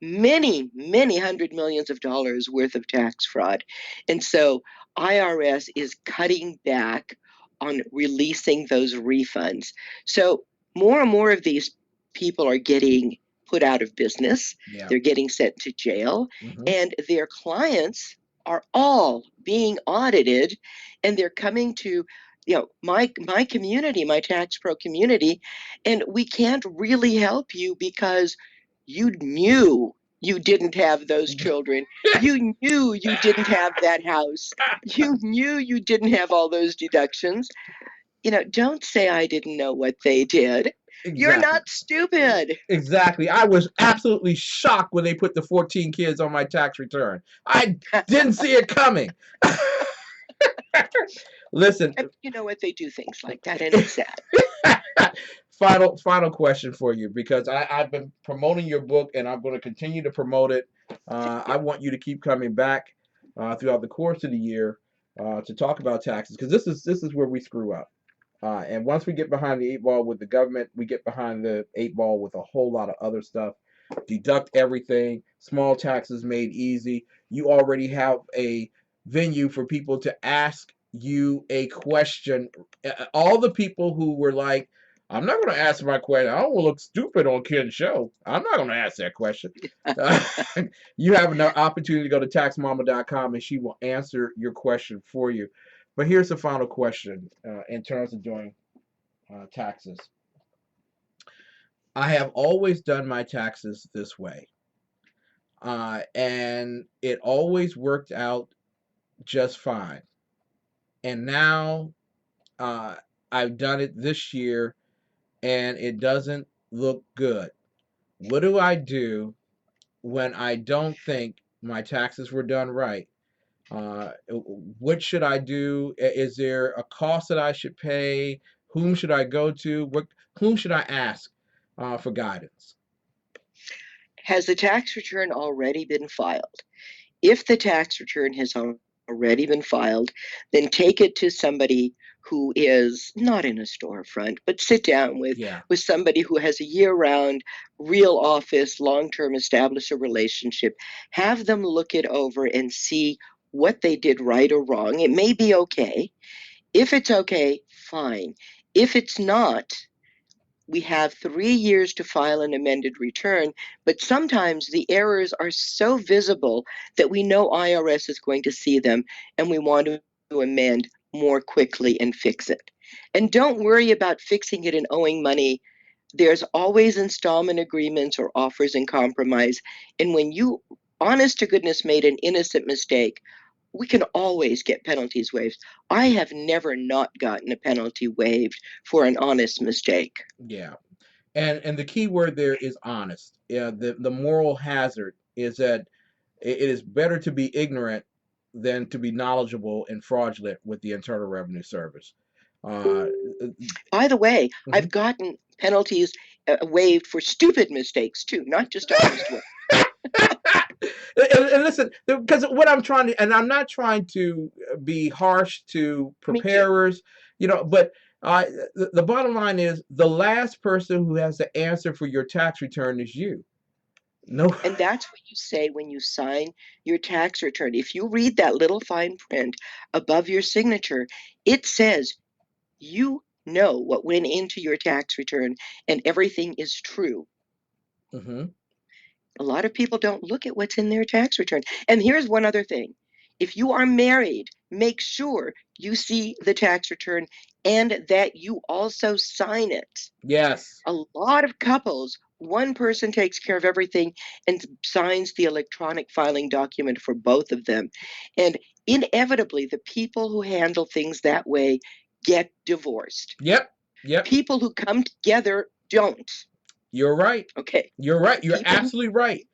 many, many hundred millions of dollars worth of tax fraud. And so IRS is cutting back on releasing those refunds. So more and more of these people are getting put out of business. Yeah. They're getting sent to jail, Mhm. and their clients are all being audited, and they're coming to my community, my tax pro community, and we can't really help you because you knew you didn't have those children. You knew you didn't have that house. You knew you didn't have all those deductions. Don't say I didn't know what they did. You're Exactly. not stupid. Exactly. I was absolutely shocked when they put the 14 kids on my tax return. I didn't see it coming. Listen. You know what? They do things like that, and it's sad. Final question for you, because I've been promoting your book and I'm going to continue to promote it. I want you to keep coming back throughout the course of the year. to talk about taxes, because this is where we screw up. And once we get behind the eight ball with the government, we get behind the eight ball with a whole lot of other stuff. Deduct everything, small taxes made easy. You already have a venue for people to ask you a question. All the people who were like, I'm not going to ask my question. I don't want to look stupid on Ken's show. I'm not going to ask that question. You have an opportunity to go to taxmama.com and she will answer your question for you. But here's the final question in terms of doing taxes. I have always done my taxes this way. And it always worked out just fine. And now I've done it this year and it doesn't look good. What do I do when I don't think my taxes were done right? What should I do? Is there a cost that I should pay? Whom should I go to? Whom should I ask for guidance? Has the tax return already been filed? If the tax return has already been filed, then take it to somebody who is not in a storefront, but sit down with somebody who has a year-round real office, long-term establish a relationship. Have them look it over and see what they did right or wrong. It may be okay. If it's okay, fine. If it's not, we have 3 years to file an amended return, but sometimes the errors are so visible that we know IRS is going to see them and we want to amend more quickly and fix it. And don't worry about fixing it and owing money. There's always installment agreements or offers in compromise. And when you, honest to goodness, made an innocent mistake, we can always get penalties waived. I have never not gotten a penalty waived for an honest mistake. Yeah. And the key word there is honest. Yeah, the moral hazard is that it is better to be ignorant than to be knowledgeable and fraudulent with the Internal Revenue Service. By the way, I've gotten penalties waived for stupid mistakes too, not just honest ones. And listen, because what I'm trying to, and I'm not trying to be harsh to preparers, but the bottom line is the last person who has the answer for your tax return is you. No. And that's what you say when you sign your tax return. If you read that little fine print above your signature, it says you know what went into your tax return and everything is true. Mm-hmm. A lot of people don't look at what's in their tax return. And here's one other thing. If you are married, make sure you see the tax return and that you also sign it. Yes. A lot of couples, one person takes care of everything and signs the electronic filing document for both of them. And inevitably, the people who handle things that way get divorced. Yep. People who come together don't. You're right. Okay. You're right. You're absolutely right.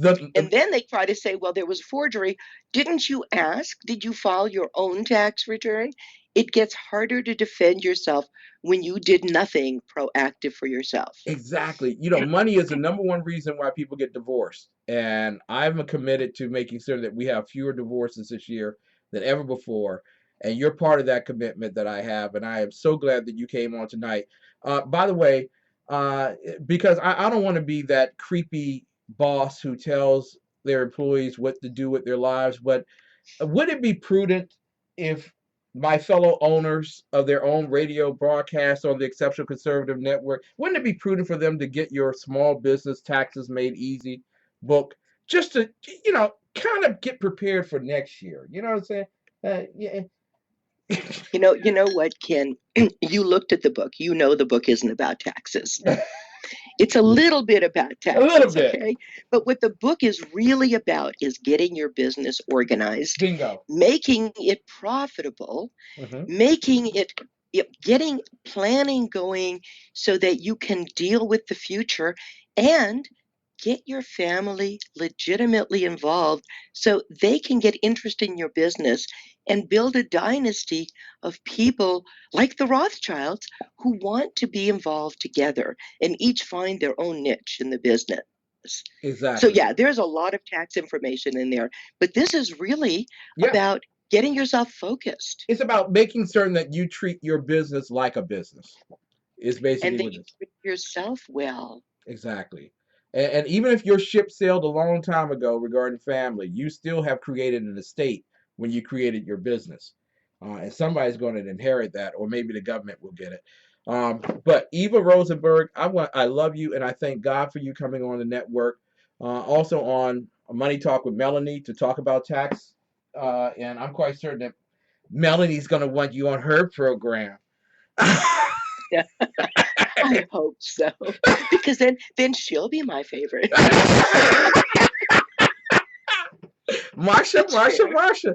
And then they try to say, well, there was forgery. Didn't you ask? Did you file your own tax return? It gets harder to defend yourself when you did nothing proactive for yourself. Exactly. Money is the number one reason why people get divorced. And I'm committed to making sure that we have fewer divorces this year than ever before. And you're part of that commitment that I have. And I am so glad that you came on tonight. By the way, because I don't want to be that creepy boss who tells their employees what to do with their lives, but would it be prudent if my fellow owners of their own radio broadcast on the Exceptional Conservative Network, wouldn't it be prudent for them to get your Small Business Taxes Made Easy book just to, kind of get prepared for next year? You know what I'm saying? Yeah. You know what, Ken? You looked at the book. You know the book isn't about taxes. It's a little bit about taxes, A little bit. Okay? But what the book is really about is getting your business organized, Bingo. making it profitable, making it, getting planning going so that you can deal with the future and get your family legitimately involved so they can get interested in your business and build a dynasty of people like the Rothschilds who want to be involved together and each find their own niche in the business. Exactly. So yeah, there's a lot of tax information in there, but this is really about getting yourself focused. It's about making certain that you treat your business like a business. Is And basically that what you it is. treat yourself well. Exactly. And even if your ship sailed a long time ago regarding family, you still have created an estate when you created your business. And somebody's going to inherit that, or maybe the government will get it. But Eva Rosenberg, I love you, and I thank God for you coming on the network. Also on Money Talk with Melanie to talk about tax. And I'm quite certain that Melanie's going to want you on her program. I hope so, because then she'll be my favorite. Marsha, That's Marsha, fair. Marsha.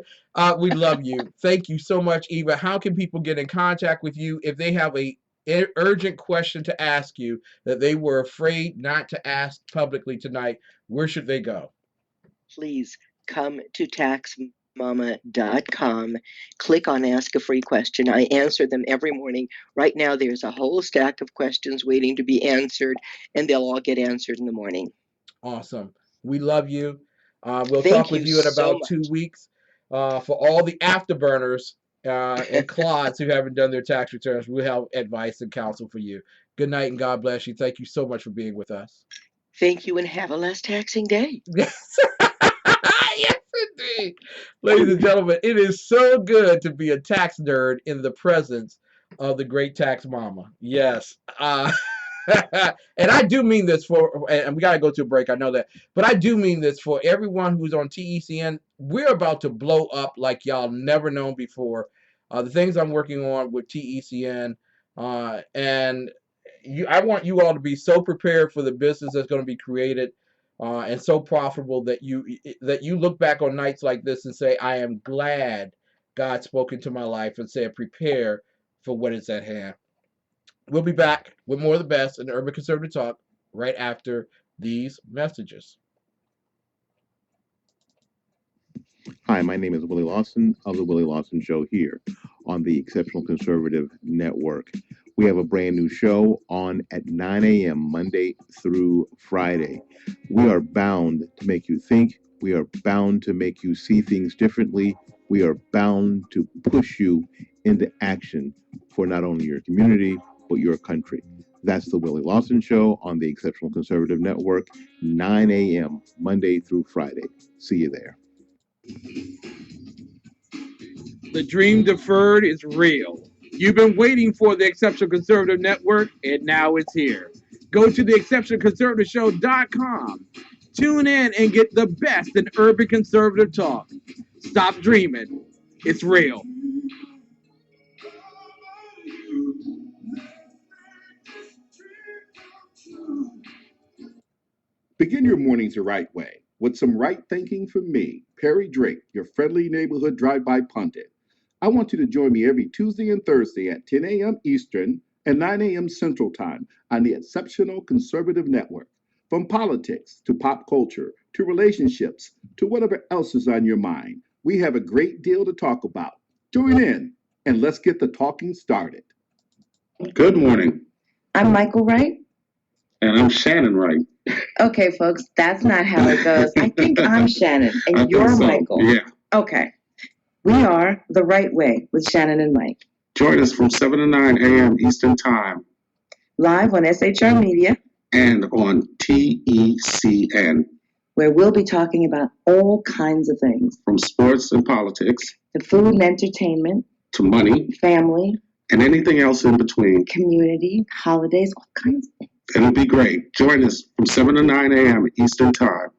We love you. Thank you so much, Eva. How can people get in contact with you if they have a urgent question to ask you that they were afraid not to ask publicly tonight? Where should they go? Please come to taxmama.com, click on Ask a Free Question. I answer them every morning. Right now, there's a whole stack of questions waiting to be answered, and they'll all get answered in the morning. Awesome. We love you. We'll talk Thank with you you in so about much. 2 weeks. For all the afterburners and clods who haven't done their tax returns, we'll have advice and counsel for you. Good night and God bless you. Thank you so much for being with us. Thank you, and have a less taxing day. Yes. Yes, indeed. Ladies and gentlemen, it is so good to be a tax nerd in the presence of the great tax mama. Yes. And I do mean this for, and we got to go to a break, I know that, but I do mean this for everyone who's on TECN. We're about to blow up like y'all never known before. The things I'm working on with TECN, and I want you all to be so prepared for the business that's going to be created, and so profitable that you look back on nights like this and say, I am glad God spoke into my life and said, prepare for what is at hand. We'll be back with more of the best in Urban Conservative Talk right after these messages. Hi, my name is Willie Lawson of the Willie Lawson Show here on the Exceptional Conservative Network. We have a brand new show on at 9 a.m. Monday through Friday. We are bound to make you think. We are bound to make you see things differently. We are bound to push you into action for not only your community, but your country. That's the Willie Lawson Show on the Exceptional Conservative Network, 9 a.m. Monday through Friday. See you there. The dream deferred is real. You've been waiting for the Exceptional Conservative Network, and now it's here. Go to the exceptionalconservativeshow.com. Tune in and get the best in urban conservative talk. Stop dreaming. It's real. Begin your mornings the right way with some right thinking from me, Perry Drake, your friendly neighborhood drive-by pundit. I want you to join me every Tuesday and Thursday at 10 a.m. Eastern and 9 a.m. Central Time on the Exceptional Conservative Network. From politics to pop culture to relationships to whatever else is on your mind, we have a great deal to talk about. Join in and let's get the talking started. Good morning, I'm Michael Wright. and I'm Shannon Wright. Okay, folks, that's not how it goes. I think I'm Shannon I and think you're so. Michael. Yeah. Okay. We are The Right Way with Shannon and Mike. Join us from 7 to 9 a.m. Eastern Time Live on SHR Media, and on TECN, where we'll be talking about all kinds of things, from sports and politics the food and entertainment, to money family, and anything else in between. community, holidays, all kinds of things. It'll be great. Join us from 7 to 9 a.m. Eastern Time.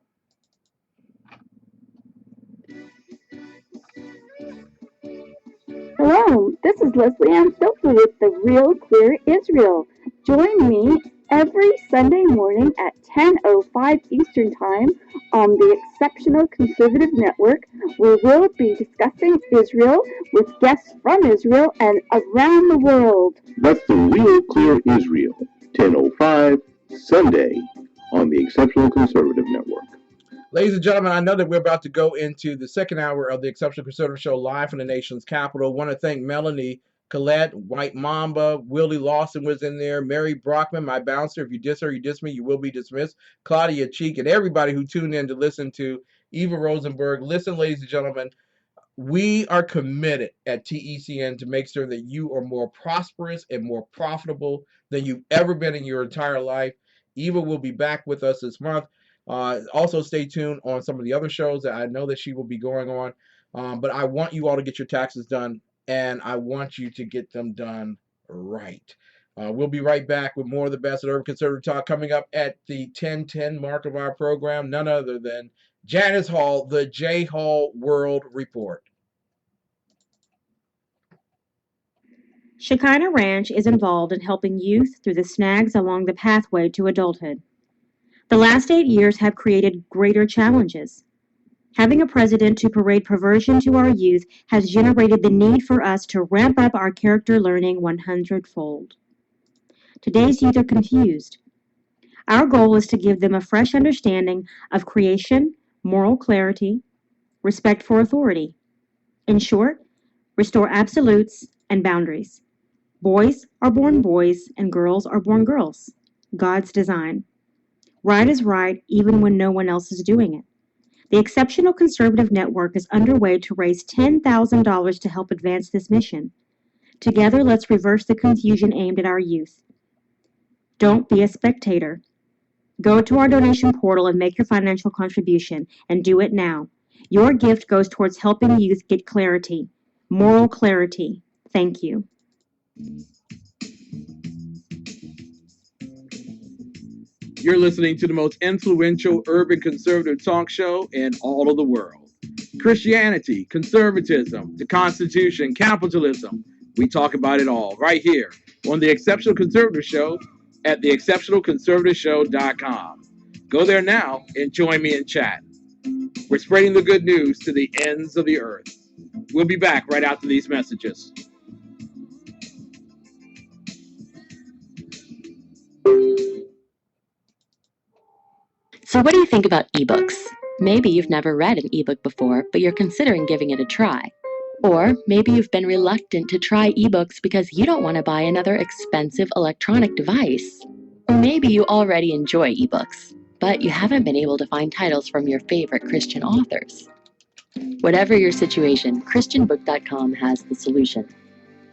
Hello, this is Leslie Ann Silver with The Real Clear Israel. Join me every Sunday morning at 10:05 Eastern Time on the Exceptional Conservative Network, where we'll be discussing Israel with guests from Israel and around the world. That's the Real Clear Israel, 10:05 Sunday on the Exceptional Conservative Network. Ladies and gentlemen, I know that we're about to go into the second hour of the Exceptional Conservative Show live from the nation's capital. I want to thank Melanie, Colette, White Mamba, Willie Lawson was in there, Mary Brockman, my bouncer. If you diss her, you diss me, you will be dismissed. Claudia Cheek, and everybody who tuned in to listen to Eva Rosenberg. Listen, ladies and gentlemen, We are committed at TECN to make sure that you are more prosperous and more profitable than you've ever been in your entire life. Eva will be back with us this month. Also, stay tuned on some of the other shows that I know that she will be going on. But I want you all to get your taxes done, and I want you to get them done right. We'll be right back with more of the best of Urban Conservative Talk coming up at the 10:10 mark of our program. None other than Janis Hall, the J Hall World Report. Shekinah Ranch is involved in helping youth through the snags along the pathway to adulthood. The last 8 years have created greater challenges. Having a president to parade perversion to our youth has generated the need for us to ramp up our character learning 100-fold. Today's youth are confused. Our goal is to give them a fresh understanding of creation, moral clarity, respect for authority. In short, restore absolutes and boundaries. Boys are born boys and girls are born girls. God's design. Right is right even when no one else is doing it. The Exceptional Conservative Network is underway to raise $10,000 to help advance this mission. Together, let's reverse the confusion aimed at our youth. Don't be a spectator. Go to our donation portal and make your financial contribution, and do it now. Your gift goes towards helping youth get clarity, moral clarity. Thank you. You're listening to the most influential urban conservative talk show in all of the world. Christianity, conservatism, the Constitution, capitalism. We talk about it all right here on the Exceptional Conservative Show at theexceptionalconservativeshow.com. Go there now and join me in chat. We're spreading the good news to the ends of the earth. We'll be back right after these messages. So what do you think about ebooks? Maybe you've never read an ebook before, but you're considering giving it a try. Or maybe you've been reluctant to try ebooks because you don't want to buy another expensive electronic device. Or maybe you already enjoy ebooks, but you haven't been able to find titles from your favorite Christian authors. Whatever your situation, ChristianBook.com has the solution.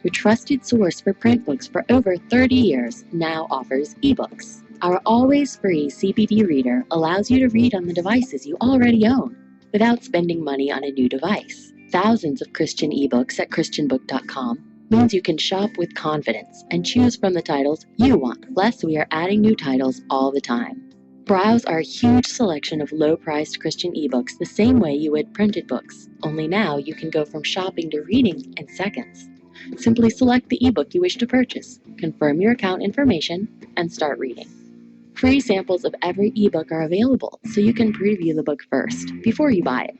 Your trusted source for print books for over 30 years now offers ebooks. Our always free CBD reader allows you to read on the devices you already own without spending money on a new device. Thousands of Christian ebooks at ChristianBook.com means you can shop with confidence and choose from the titles you want. Plus, we are adding new titles all the time. Browse our huge selection of low-priced Christian ebooks the same way you would printed books, only now you can go from shopping to reading in seconds. Simply select the ebook you wish to purchase, confirm your account information, and start reading. Free samples of every ebook are available, so you can preview the book first, before you buy it.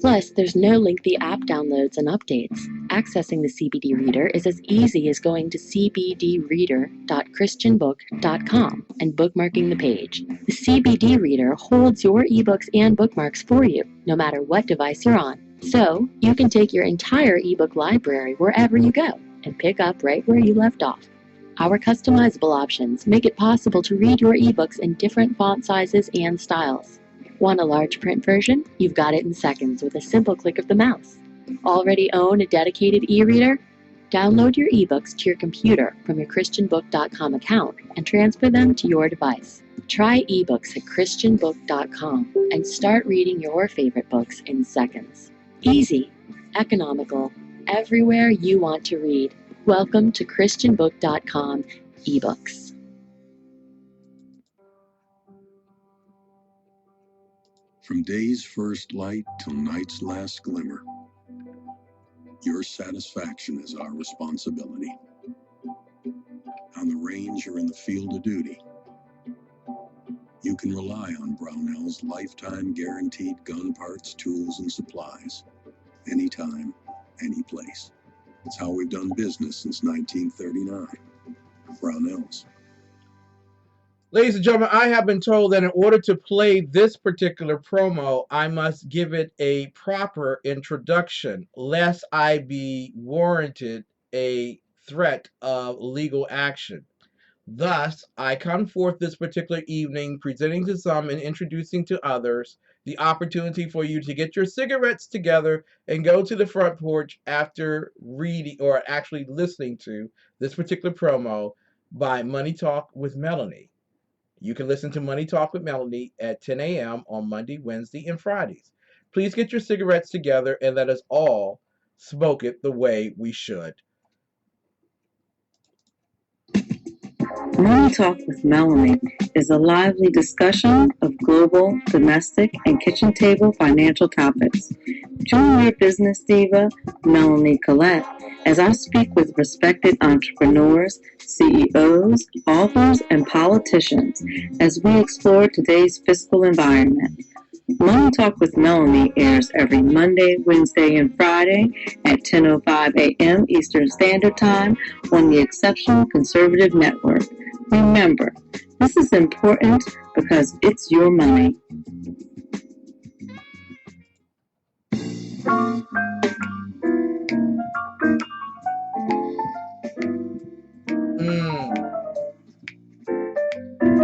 Plus, there's no lengthy app downloads and updates. Accessing the CBD Reader is as easy as going to cbdreader.christianbook.com and bookmarking the page. The CBD Reader holds your ebooks and bookmarks for you, no matter what device you're on. So, you can take your entire ebook library wherever you go and pick up right where you left off. Our customizable options make it possible to read your ebooks in different font sizes and styles. Want a large print version? You've got it in seconds with a simple click of the mouse. Already own a dedicated e-reader? Download your ebooks to your computer from your ChristianBook.com account and transfer them to your device. Try ebooks at ChristianBook.com and start reading your favorite books in seconds. Easy, economical, everywhere you want to read. Welcome to ChristianBook.com ebooks. From day's first light till night's last glimmer, your satisfaction is our responsibility. On the range or in the field of duty, you can rely on Brownell's lifetime guaranteed gun parts, tools, and supplies. Anytime, any place. It's how we've done business since 1939. Brownell's. Ladies and gentlemen, I have been told that in order to play this particular promo, I must give it a proper introduction, lest I be warranted a threat of legal action. Thus, I come forth this particular evening presenting to some and introducing to others the opportunity for you to get your cigarettes together and go to the front porch after reading or actually listening to this particular promo by Money Talk with Melanie. You can listen to Money Talk with Melanie at 10 a.m. on Monday, Wednesday, and Fridays. Please get your cigarettes together and let us all smoke it the way we should. Money Talk with Melanie is a lively discussion of global, domestic, and kitchen table financial topics. Join your business diva, Melanie Collette, as I speak with respected entrepreneurs, CEOs, authors, and politicians as we explore today's fiscal environment. Money Talk with Melanie airs every Monday, Wednesday, and Friday at 10:05 a.m. Eastern Standard Time on the Exceptional Conservative Network. Remember, this is important because it's your money.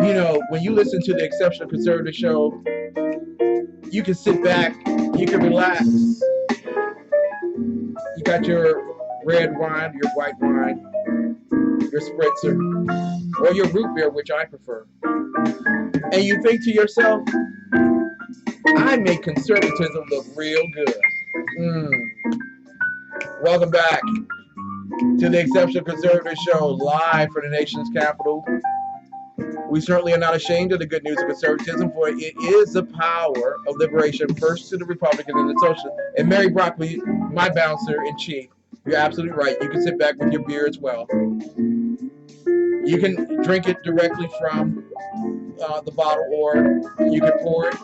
You know, when you listen to the Exceptional Conservative Show, you can sit back, you can relax. You got your red wine, your white wine, your spritzer, or your root beer, which I prefer. And you think to yourself, I make conservatism look real good. Welcome back to the Exceptional Conservative Show, live from the nation's capital. We certainly are not ashamed of the good news of conservatism, for it is the power of liberation, first to the Republican and the Socialist. And Mary Broccoli, my bouncer in chief, you're absolutely right. You can sit back with your beer as well. You can drink it directly from the bottle, or you can pour it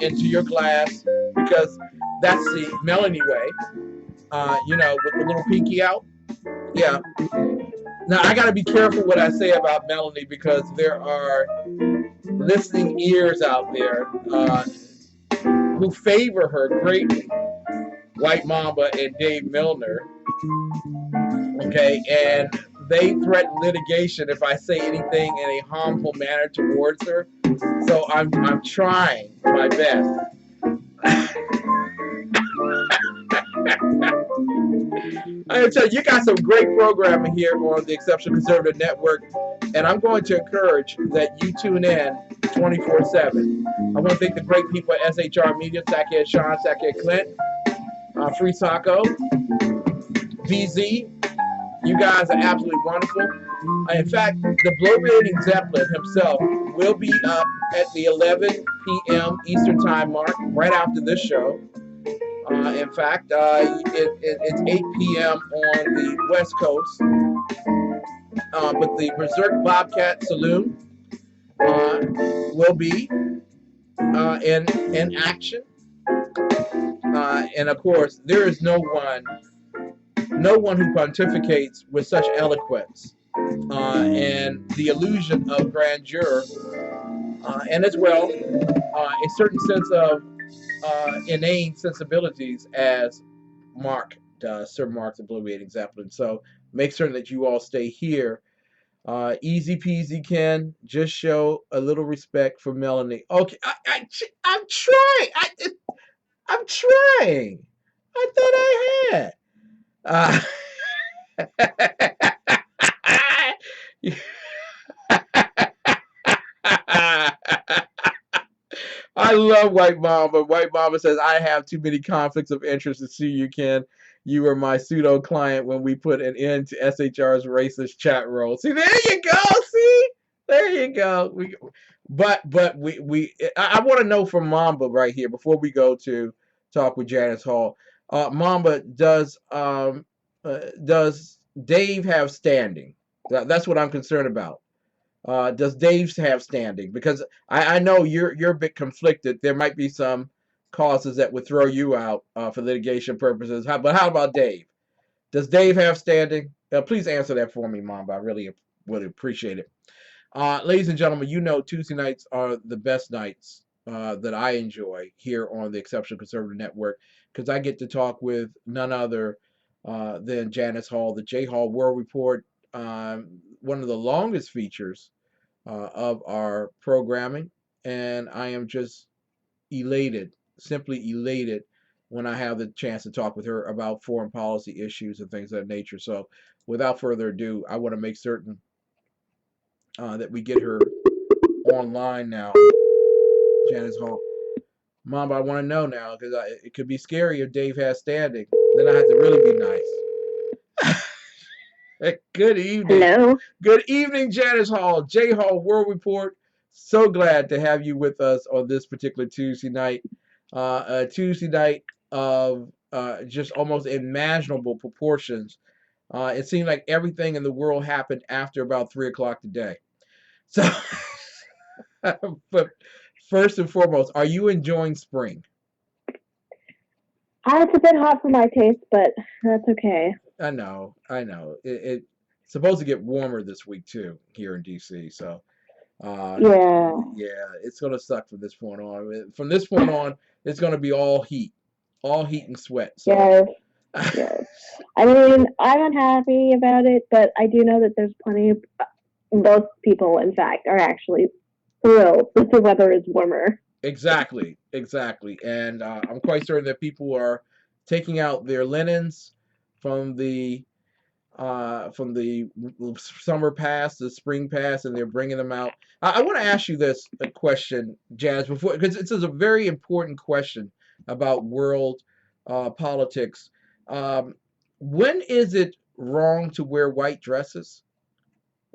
into your glass, because that's the Melanie way. You know, with the little pinky out. Yeah. Now, I got to be careful what I say about Melanie, because there are listening ears out there who favor her greatly. White Mamba and Dave Milner. Okay, and they threaten litigation if I say anything in a harmful manner towards her. So I'm trying my best. I tell you, you got some great programming here on the Exceptional Conservative Network, and I'm going to encourage that you tune in 24/7. I want to thank the great people at SHR Media, Sackhead Sean, Sackhead Clint, Free Sacco, VZ. You guys are absolutely wonderful. In fact, the blow-rating Zeppelin himself will be up at the 11 p.m. Eastern Time mark right after this show. In fact, it's 8 p.m. on the West Coast. But the Berserk Bobcat Saloon will be in action. And of course, there is no one who pontificates with such eloquence and the illusion of grandeur, and as well a certain sense of inane sensibilities as Mark does, Sir Mark the Bloviating Zeppelin. So make certain that you all stay here. Easy peasy, Ken. Just show a little respect for Melanie. Okay, I'm trying. I'm trying. I thought I had. I love White Mama. White Mama says, I have too many conflicts of interest to see you, Ken. You were my pseudo client when we put an end to SHR's racist chat roll. See, there you go. See, there you go. I want to know from Mamba right here before we go to talk with Janis Hall. Mamba, does Dave have standing? That's what I'm concerned about. Does Dave have standing? Because I know you're a bit conflicted. There might be some causes that would throw you out for litigation purposes. But how about Dave? Does Dave have standing? Please answer that for me, Mamba. I really appreciate it. Ladies and gentlemen, you know Tuesday nights are the best nights that I enjoy here on the Exceptional Conservative Network, because I get to talk with none other than Janis Hall, the J Hall World Report, one of the longest features of our programming, and I am just elated, simply elated, when I have the chance to talk with her about foreign policy issues and things of that nature. So, without further ado, I want to make certain that we get her online now. Janis Hall. Mom, I want to know now because it could be scary if Dave has standing. Then I have to really be nice. Good evening. Hello. Good evening, Janis Hall. J Hall World Report. So glad to have you with us on this particular Tuesday night. A Tuesday night of just almost unimaginable proportions. It seemed like everything in the world happened after about 3 o'clock today. So, but first and foremost, are you enjoying spring? It's a bit hot for my taste, but that's okay. I know. It's supposed to get warmer this week too here in DC. So, Yeah. it's gonna suck from this point on. From this point on, it's gonna be all heat and sweat. So, Yes. Yes. I mean, I'm unhappy about it, but I do know that there's plenty of most people, in fact, are actually thrilled that the weather is warmer. exactly, and I'm quite certain that people are taking out their linens from the summer past, the spring past, and they're bringing them out. I want to ask you this question, Jazz, before, because this is a very important question about world politics. When is it wrong to wear white dresses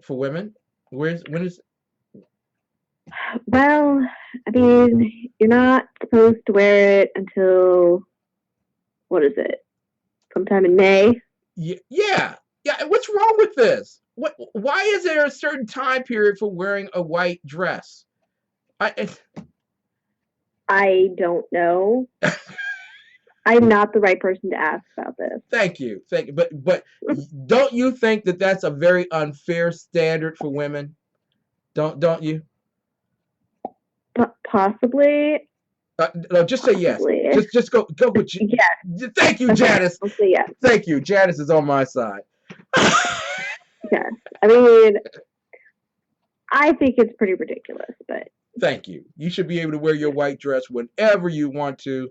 for women? When is Well, I mean, you're not supposed to wear it until, what is it, sometime in May? yeah. What's wrong with this? Why is there a certain time period for wearing a white dress? I don't know. I'm not the right person to ask about this. Thank you. But don't you think that that's a very unfair standard for women? Don't you? Possibly. No, just say yes. Possibly. Just go with you. Yes. Thank you, Okay, Janis. I'll say yes. Thank you. Janis is on my side. Yes. I mean, I think it's pretty ridiculous, but Thank you. You should be able to wear your white dress whenever you want to,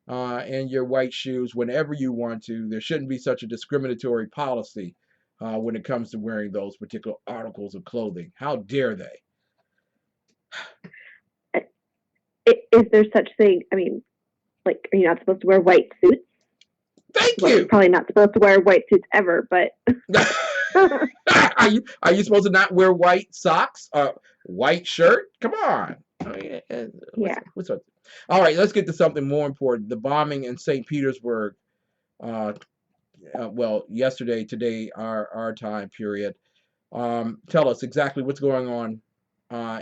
and your white shoes whenever you want to. There shouldn't be such a discriminatory policy when it comes to wearing those particular articles of clothing. How dare they? is there such thing? I mean, like, are you not supposed to wear white suits? Thank you. You're probably not supposed to wear white suits ever, but are you supposed to not wear white socks? White shirt? Come on. What's up? All right, let's get to something more important. The bombing in St. Petersburg. Well, yesterday, today, our time period. Tell us exactly what's going on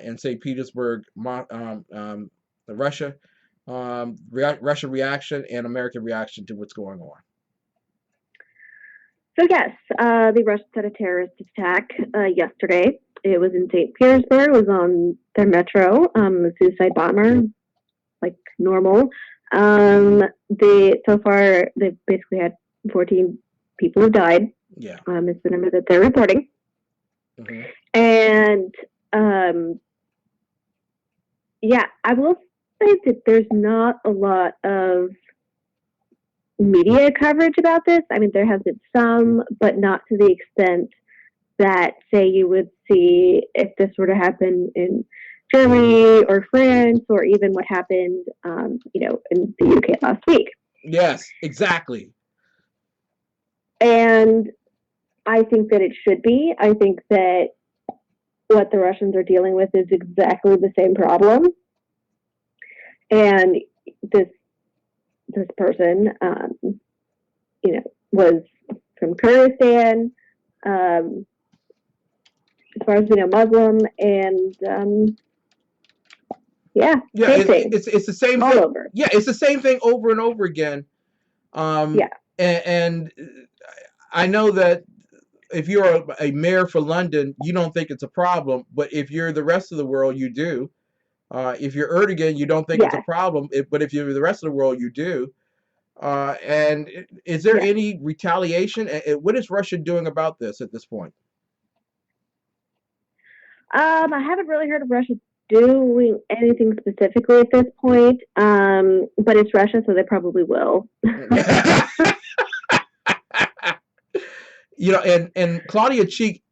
in St. Petersburg, Russia, Russia reaction and American reaction to what's going on. So yes, the Russians had a terrorist attack yesterday. It was in St. Petersburg. It was on their metro. A suicide bomber, like normal. So far they've basically had 14 people have died. Yeah. It's the number that they're reporting. Mm-hmm. And yeah, I will say that there's not a lot of media coverage about this. I mean, there has been some, but not to the extent that, say, you would see if this were to happen in Germany or France, or even what happened, in the UK last week. Yes, exactly. And I think that it should be. I think that what the Russians are dealing with is exactly the same problem. And this person, was from Kurdistan, as far as we know, Muslim, and it's the same all thing. over. Yeah, it's the same thing over and over again. And I know that if you're a mayor for London, you don't think it's a problem, but if you're the rest of the world, you do. If you're Erdogan, you don't think it's a problem, but if you're the rest of the world, you do. And is there any retaliation? What is Russia doing about this at this point? I haven't really heard of Russia doing anything specifically at this point, but it's Russia, so they probably will. And Claudia Cheek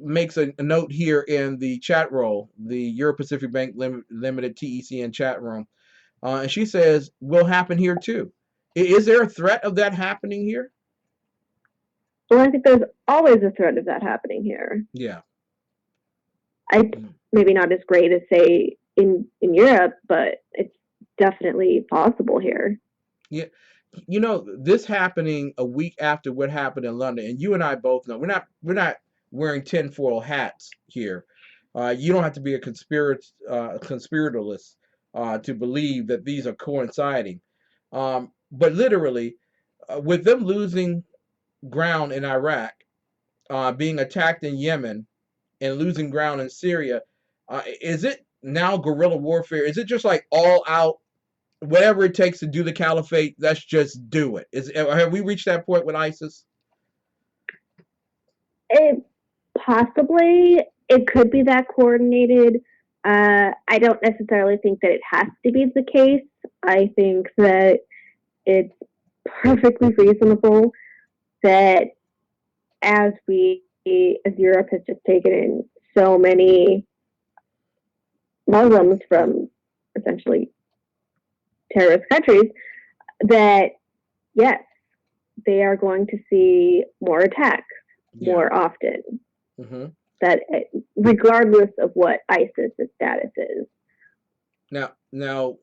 makes a note here in the chat roll, the Euro Pacific Bank Limited TECN chat room, and she says will happen here too. Is there a threat of that happening here? Well, I think there's always a threat of that happening here. Yeah. It's maybe not as great as, say, in Europe, but it's definitely possible here. Yeah. This happening a week after what happened in London, and you and I both know we're not wearing tinfoil hats here. You don't have to be a conspiratorialist to believe that these are coinciding. But literally, with them losing ground in Iraq, being attacked in Yemen, and losing ground in Syria, is it now guerrilla warfare? Is it just like all out? Whatever it takes to do the caliphate, let's just do it. Have we reached that point with ISIS? Possibly. It could be that coordinated. I don't necessarily think that it has to be the case. I think that it's perfectly reasonable that as Europe has just taken in so many Muslims from essentially terrorist countries, that yes, they are going to see more attacks more often. Mm-hmm. That regardless of what ISIS' status is. Now,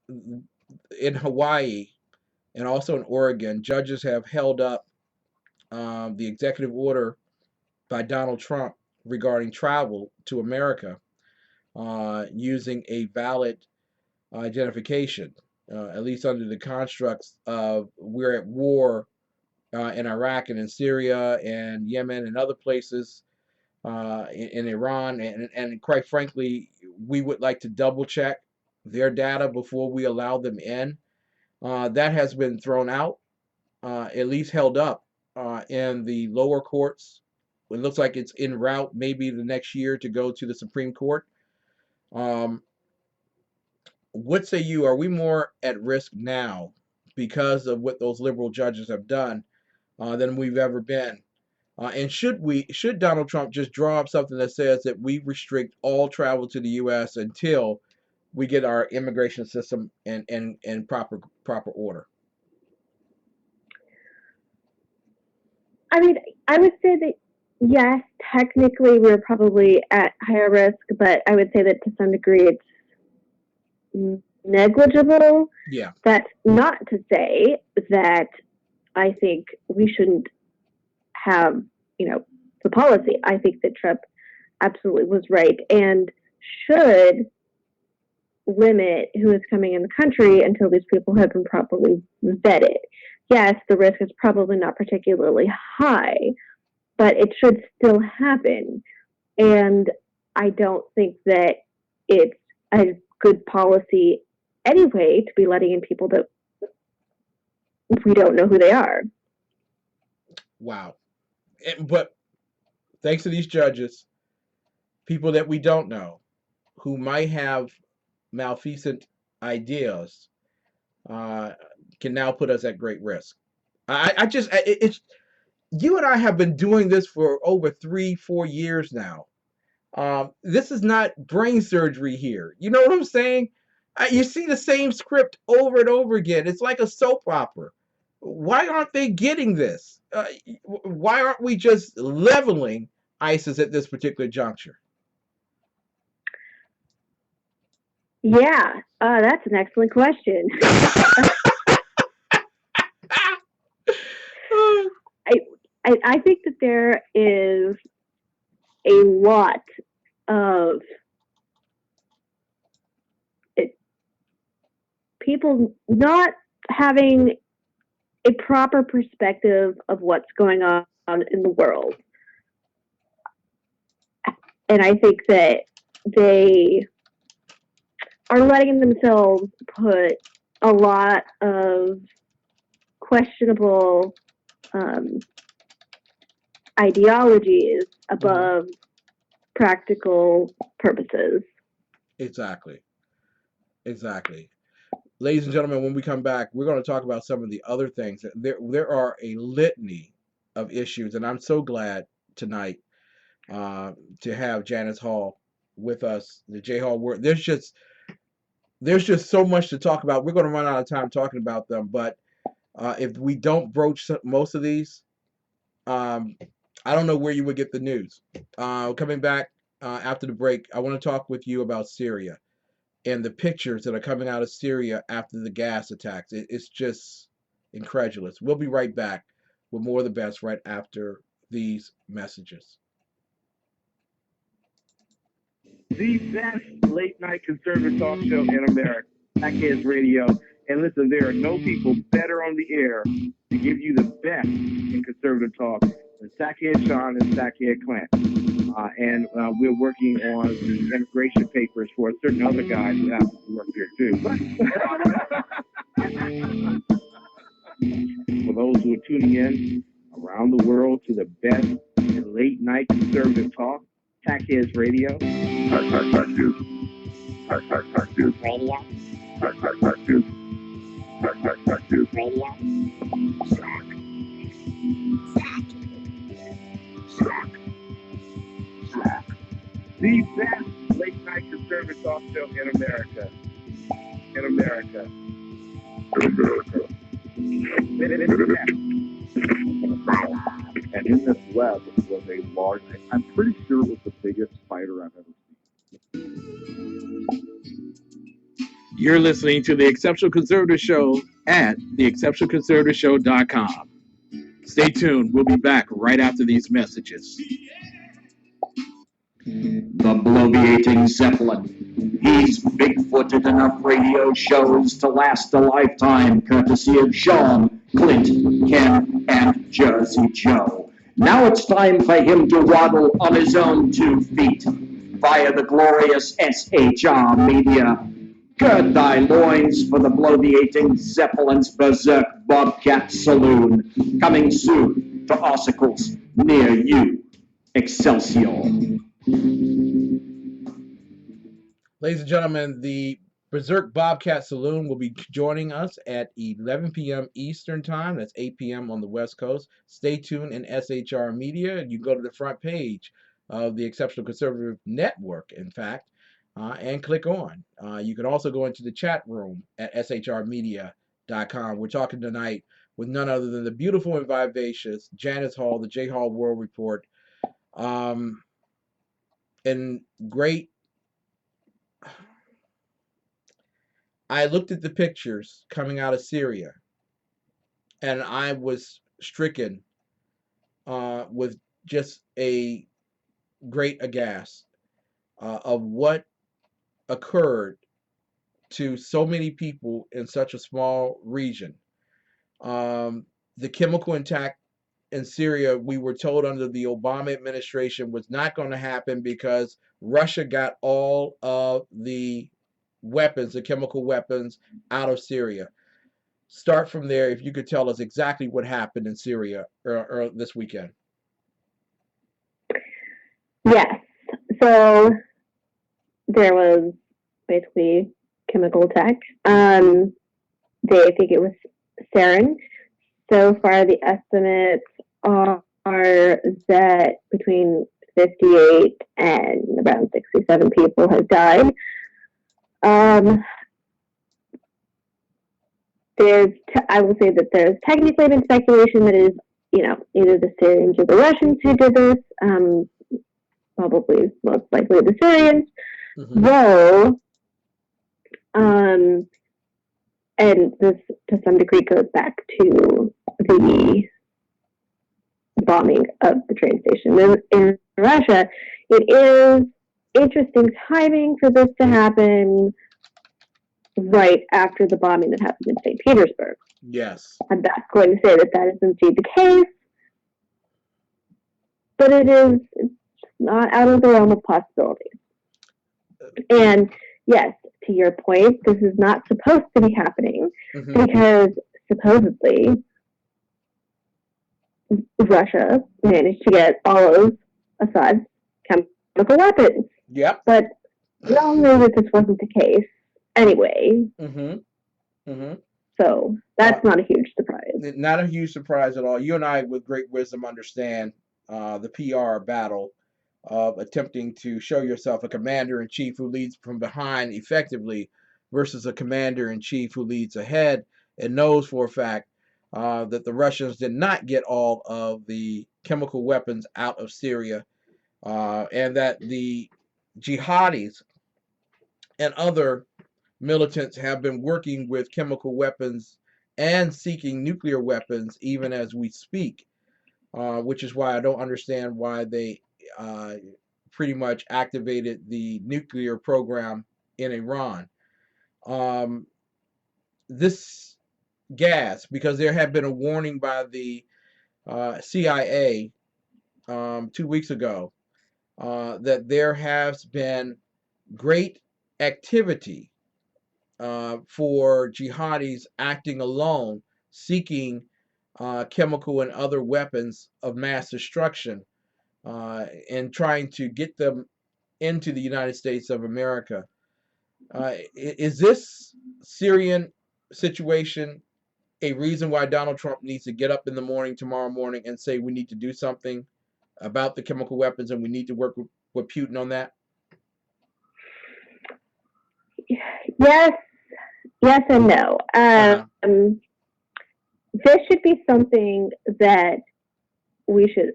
in Hawaii and also in Oregon, judges have held up the executive order by Donald Trump regarding travel to America using a valid identification, at least under the constructs of we're at war in Iraq and in Syria and Yemen and other places, in Iran, and quite frankly, we would like to double check their data before we allow them in. That has been thrown out, at least held up in the lower courts. It looks like it's en route maybe the next year to go to the Supreme Court. What say you? Are we more at risk now because of what those liberal judges have done than we've ever been? And should Donald Trump just draw up something that says that we restrict all travel to the U.S. until we get our immigration system in proper order? I mean, I would say that yes, technically we're probably at higher risk, but I would say that to some degree it's negligible. Yeah. That's not to say that I think we shouldn't have, the policy. I think that Trump absolutely was right and should limit who is coming in the country until these people have been properly vetted. Yes, the risk is probably not particularly high, but it should still happen. And I don't think that it's a good policy anyway to be letting in people that we don't know who they are. Wow. But thanks to these judges, people that we don't know who might have malfeasant ideas can now put us at great risk. It's you and I have been doing this for over 3-4 years now. This is not brain surgery here. You know what I'm saying? You see the same script over and over again. It's like a soap opera. Why aren't they getting this? Why aren't we just leveling ISIS at this particular juncture? Yeah, that's an excellent question. I think that there is a lot of people not having a proper perspective of what's going on in the world. And I think that they are letting themselves put a lot of questionable ideologies above practical purposes. Exactly. Exactly. Ladies and gentlemen, when we come back, we're going to talk about some of the other things. There are a litany of issues, and I'm so glad tonight uh, to have Janis Hall with us. The J Hall World. There's just so much to talk about. We're going to run out of time talking about them, but if we don't broach most of these, um, I don't know where you would get the news. Coming back after the break, I want to talk with you about Syria and the pictures that are coming out of Syria after the gas attacks. It's just incredulous. We'll be right back with more of the best right after these messages. The best late night conservative talk show in America, Crackheads Radio. And listen, there are no people better on the air to give you the best in conservative talk than Sackhead Sean and Sackhead Clanton. And we're working on the immigration papers for a certain other guy who happens to work there too. For those who are tuning in around the world to the best in late night conservative talk, Crackheads Radio. The best late night conservative talk show in America. In America. And in this web was a large, I'm pretty sure it was the biggest spider I've ever seen. You're listening to The Exceptional Conservative Show at theexceptionalconservativeshow.com. Stay tuned. We'll be back right after these messages. The bloviating Zeppelin. He's big-footed enough radio shows to last a lifetime, courtesy of Sean, Clint, Ken, and Jersey Joe. Now it's time for him to waddle on his own 2 feet via the glorious SHR media. Gird thy loins for the bloviating Zeppelin's Berserk Bobcat Saloon, coming soon to ossicles near you. Excelsior. Ladies and gentlemen, the Berserk Bobcat Saloon will be joining us at 11 p.m. Eastern Time. That's 8 p.m. on the West Coast. Stay tuned in SHR Media. You can go to the front page of the Exceptional Conservative Network, in fact, and click on. You can also go into the chat room at shrmedia.com. We're talking tonight with none other than the beautiful and vivacious Janis Hall, the J Hall World Report, and great. I looked at the pictures coming out of Syria, and I was stricken with just a great aghast of what occurred to so many people in such a small region. The chemical attack in Syria, we were told under the Obama administration, was not going to happen because Russia got all of the weapons, the chemical weapons, out of Syria. Start from there. If you could tell us exactly what happened in Syria or this weekend. Yes. So there was basically chemical attack. I think it was sarin. So far, the estimates are that between 58 and around 67 people have died. I will say that there's technically been speculation that it is, either the Syrians or the Russians who did this. Probably most likely the Syrians. Mm-hmm. Though, and this to some degree goes back to the bombing of the train station in Russia. It is interesting timing for this to happen right after the bombing that happened in St. Petersburg. Yes. I'm not going to say that is indeed the case, but it's not out of the realm of possibilities. And yes, to your point, this is not supposed to be happening because supposedly Russia managed to get all of Assad's chemical weapons. Yep. But We all knew that this wasn't the case anyway. So that's not a huge surprise. Not a huge surprise at all. You and I, with great wisdom, understand the PR battle of attempting to show yourself a commander in chief who leads from behind effectively versus a commander in chief who leads ahead and knows for a fact that the Russians did not get all of the chemical weapons out of Syria, and that the jihadis and other militants have been working with chemical weapons and seeking nuclear weapons even as we speak, which is why I don't understand why they pretty much activated the nuclear program in Iran. This gas, because there had been a warning by the CIA 2 weeks ago that there has been great activity for jihadis acting alone, seeking chemical and other weapons of mass destruction, and trying to get them into the United States of America. Is this Syrian situation a reason why Donald Trump needs to get up in the morning tomorrow morning and say we need to do something about the chemical weapons and we need to work with Putin on that? Yes, yes and no. This should be something that we should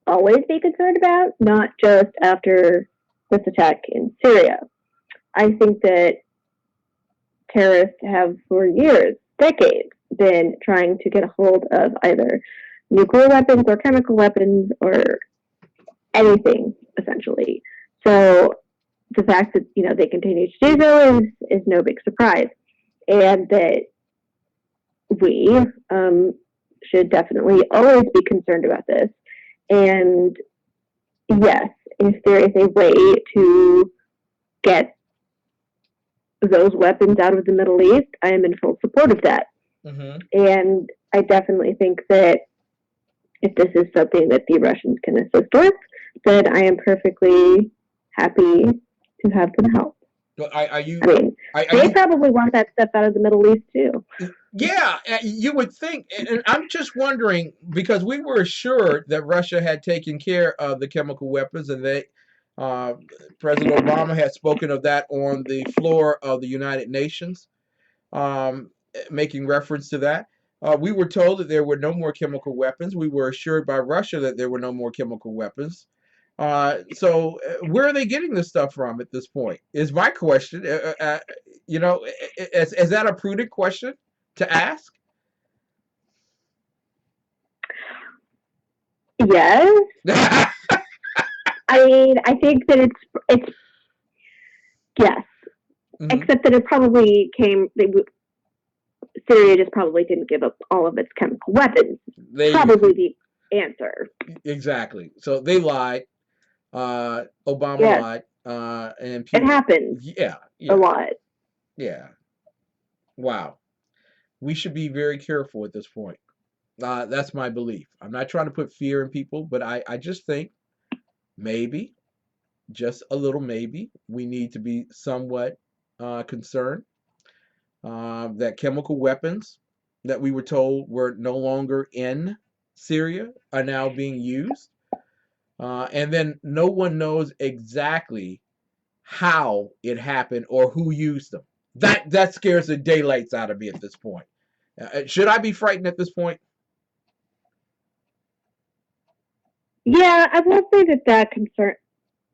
always be concerned about, not just after this attack in Syria. I think that terrorists have for years, decades, been trying to get a hold of either nuclear weapons or chemical weapons or anything, essentially. So the fact that, they continue to do so is no big surprise. And that we should definitely always be concerned about this. And yes, if there is a way to get those weapons out of the Middle East, I am in full support of that. And I definitely think that if this is something that the Russians can assist with, then I am perfectly happy to have them help. They probably want that stuff out of the Middle East too. Yeah, you would think. And I'm just wondering, because we were assured that Russia had taken care of the chemical weapons, and President Obama had spoken of that on the floor of the United Nations, making reference to that. We were told that there were no more chemical weapons. We were assured by Russia that there were no more chemical weapons. So where are they getting this stuff from at this point? Is my question. Is that a prudent question to ask? Yes. I mean, I think that it's yes, except that it probably Syria just probably didn't give up all of its chemical weapons. Probably the answer. Exactly. So they lied. Obama lied. And it happens. Yeah. A lot. Yeah. Wow. We should be very careful at this point. That's my belief. I'm not trying to put fear in people, but I just think maybe, just a little maybe, we need to be somewhat concerned that chemical weapons that we were told were no longer in Syria are now being used. And then no one knows exactly how it happened or who used them. That scares the daylights out of me at this point. Should I be frightened at this point? Yeah, I will say that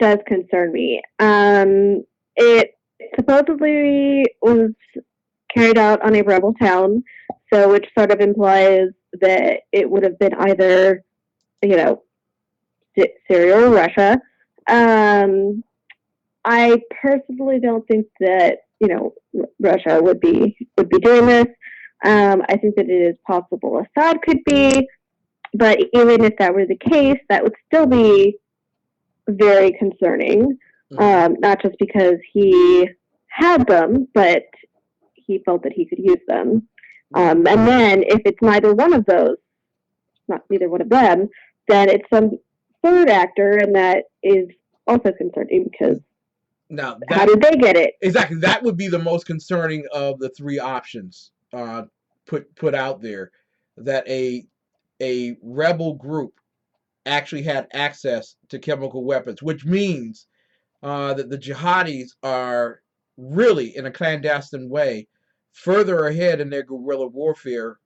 does concern me. It supposedly was carried out on a rebel town, so which sort of implies that it would have been either, Syria or Russia. I personally don't think that Russia would be doing this. I think that it is possible Assad could be, but even if that were the case, that would still be very concerning. Not just because he had them, but he felt that he could use them. And then if it's neither one of those, neither one of them, then it's some third actor, and that is also concerning because Now How that did they get it? exactly that would be the most concerning of the three options put out there. That a rebel group actually had access to chemical weapons, which means that the jihadis are really, in a clandestine way, further ahead in their guerrilla warfare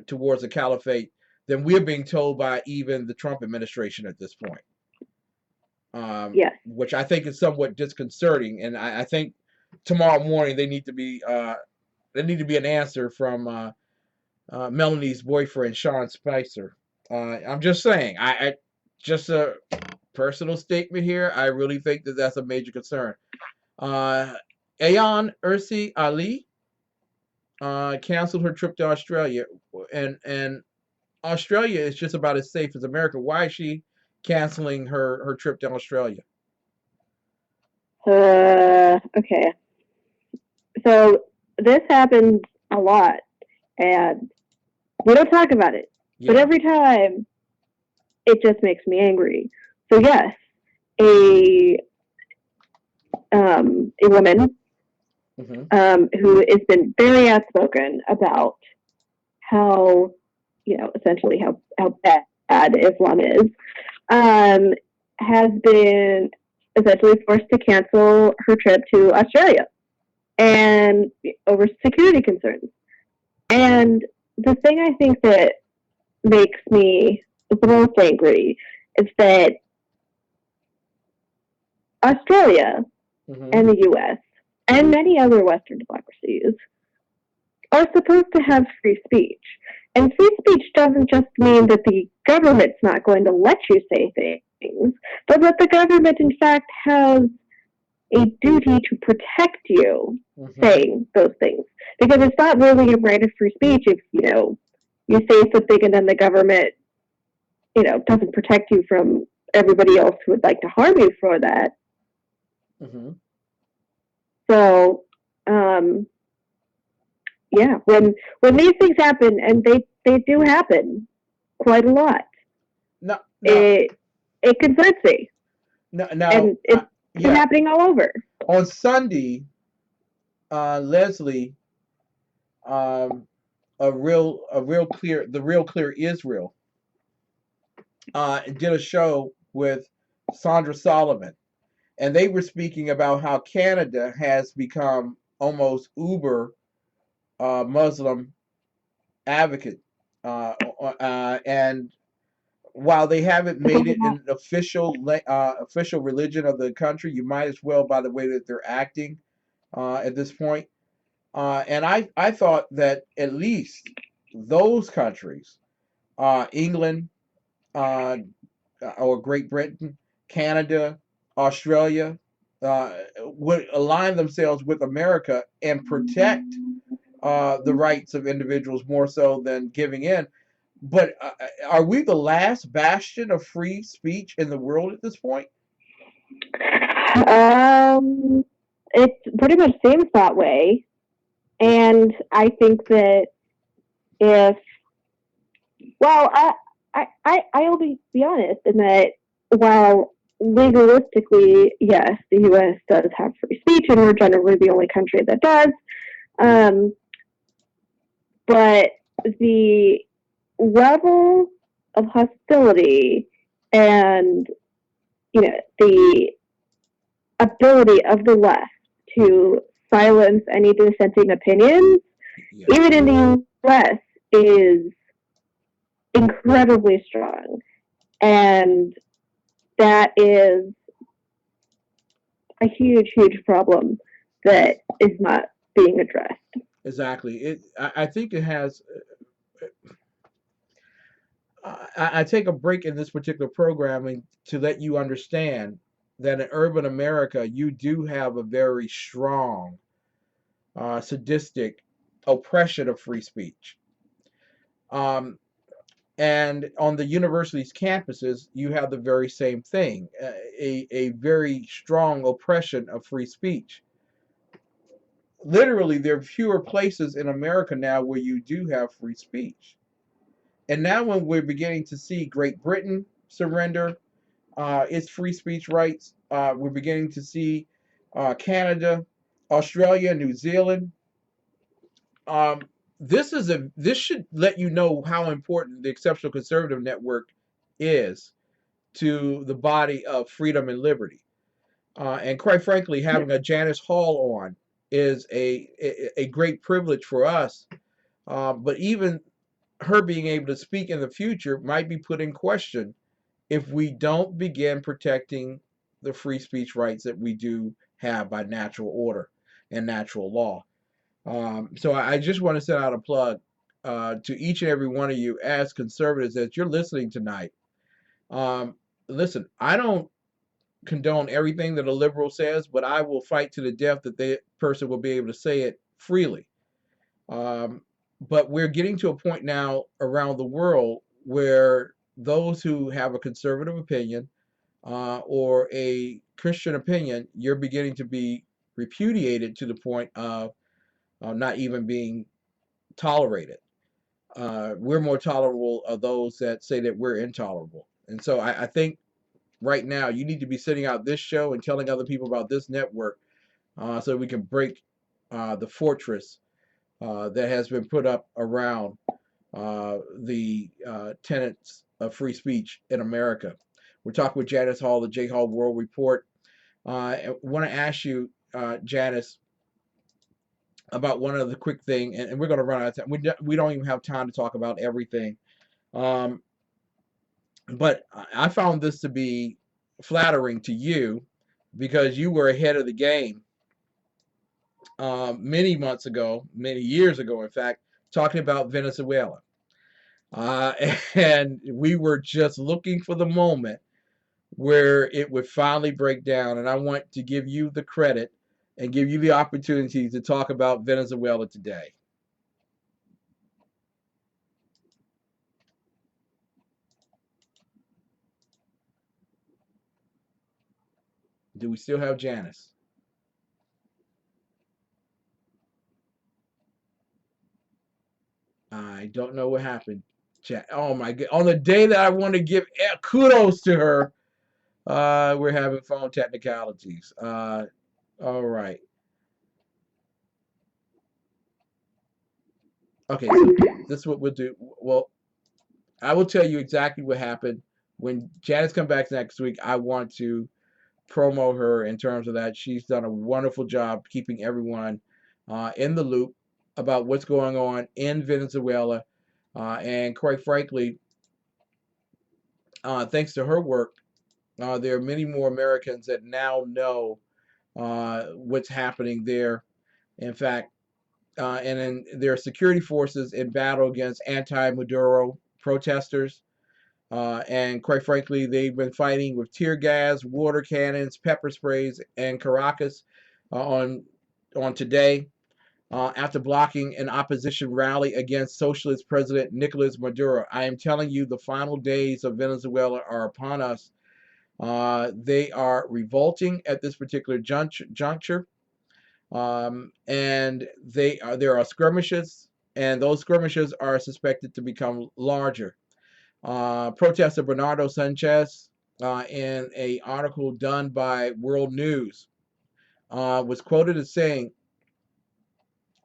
towards the caliphate than we're being told by even the Trump administration at this point. Yes. Which I think is somewhat disconcerting, and I think tomorrow morning there need to be an answer from Melanie's boyfriend Sean Spicer. I'm just saying, I just a personal statement here. I really think that that's a major concern. Ayan Ursi Ali canceled her trip to Australia, and Australia is just about as safe as America. Why is she canceling her trip to Australia? Okay. So this happens a lot, and we don't talk about it. But every time, it just makes me angry. So yes, a woman who has been very outspoken about how, essentially how bad Islam is, has been essentially forced to cancel her trip to Australia and over security concerns. And the thing I think that makes me the most angry is that Australia and the US and many other Western democracies are supposed to have free speech. And free speech doesn't just mean that the government's not going to let you say things, but that the government, in fact, has a duty to protect you saying those things. Because it's not really a right of free speech if, you say something and then the government, doesn't protect you from everybody else who would like to harm you for that. So, yeah, when these things happen, and they do happen quite a lot, it concerns me. And it's happening all over. On Sunday, Leslie, the Real Clear Israel, did a show with Sandra Solomon, and they were speaking about how Canada has become almost uber Muslim advocate, and while they haven't made it an official religion of the country, you might as well by the way that they're acting at this point. And I thought that at least those countries, England or Great Britain, Canada, Australia, would align themselves with America and protect the rights of individuals more so than giving in. But are we the last bastion of free speech in the world at this point? It pretty much seems that way. And I think that I'll be honest in that while legalistically, yes, the U.S. does have free speech, and we're generally the only country that does. But the level of hostility and the ability of the left to silence any dissenting opinions, even in the U.S., is incredibly strong, and that is a huge problem that is not being addressed. Exactly. I think it has. I take a break in this particular programming to let you understand that in urban America, you do have a very strong, sadistic oppression of free speech. And on the university's campuses, you have the very same thing, a very strong oppression of free speech. Literally, there are fewer places in America now where you do have free speech. And now when we're beginning to see Great Britain surrender its free speech rights, We're beginning to see Canada, Australia, New Zealand. Um, this should let you know how important the Exceptional Conservative Network is to the body of freedom and liberty. And quite frankly, having a Janis Hall on is a great privilege for us. But even her being able to speak in the future might be put in question if we don't begin protecting the free speech rights that we do have by natural order and natural law. So I just want to send out a plug to each and every one of you as conservatives that you're listening tonight. Listen, I don't condone everything that a liberal says, but I will fight to the death that the person will be able to say it freely. But we're getting to a point now around the world where those who have a conservative opinion or a Christian opinion, you're beginning to be repudiated to the point of not even being tolerated. We're more tolerable of those that say that we're intolerable. And so I think right now you need to be sending out this show and telling other people about this network so we can break the fortress that has been put up around the tenets of free speech in America. We're talking with Janis Hall, the J. Hall World Report. I want to ask you, Janis, about one other quick thing, and we're going to run out of time. We don't even have time to talk about everything. But I found this to be flattering to you because you were ahead of the game many months ago, many years ago, in fact, talking about Venezuela. And we were just looking for the moment where it would finally break down. And I want to give you the credit and give you the opportunity to talk about Venezuela today. Do we still have Janis? I don't know what happened. Oh my God. On the day that I want to give kudos to her, we're having phone technicalities. All right. Okay, so this is what we'll do. Well, I will tell you exactly what happened. When Janis comes back next week, I want to promo her in terms of that. She's done a wonderful job keeping everyone in the loop about what's going on in Venezuela. And quite frankly, thanks to her work, there are many more Americans that now know what's happening there. In fact, and then there are security forces in battle against anti-Maduro protesters. And quite frankly, they've been fighting with tear gas, water cannons, pepper sprays, and Caracas on today after blocking an opposition rally against socialist President Nicolas Maduro. I am telling you, the final days of Venezuela are upon us. They are revolting at this particular juncture. And there are skirmishes, and those skirmishes are suspected to become larger. Protester Bernardo Sanchez, in an article done by World News, was quoted as saying,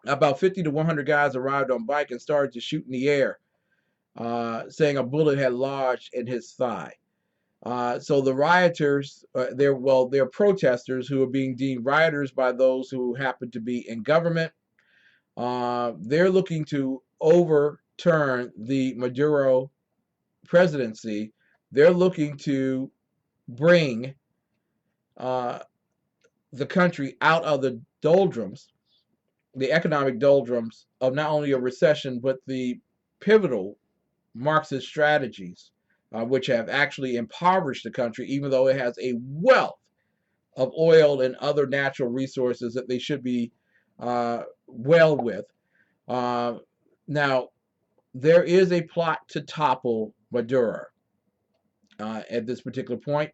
about 50 to 100 guys arrived on bike and started to shoot in the air, saying a bullet had lodged in his thigh. So the rioters, they're protesters who are being deemed rioters by those who happen to be in government. They're looking to overturn the Maduro presidency. They're looking to bring the country out of the doldrums, the economic doldrums of not only a recession, but the pivotal Marxist strategies, which have actually impoverished the country, even though it has a wealth of oil and other natural resources that they should be well with. Now, there is a plot to topple Maduro at this particular point,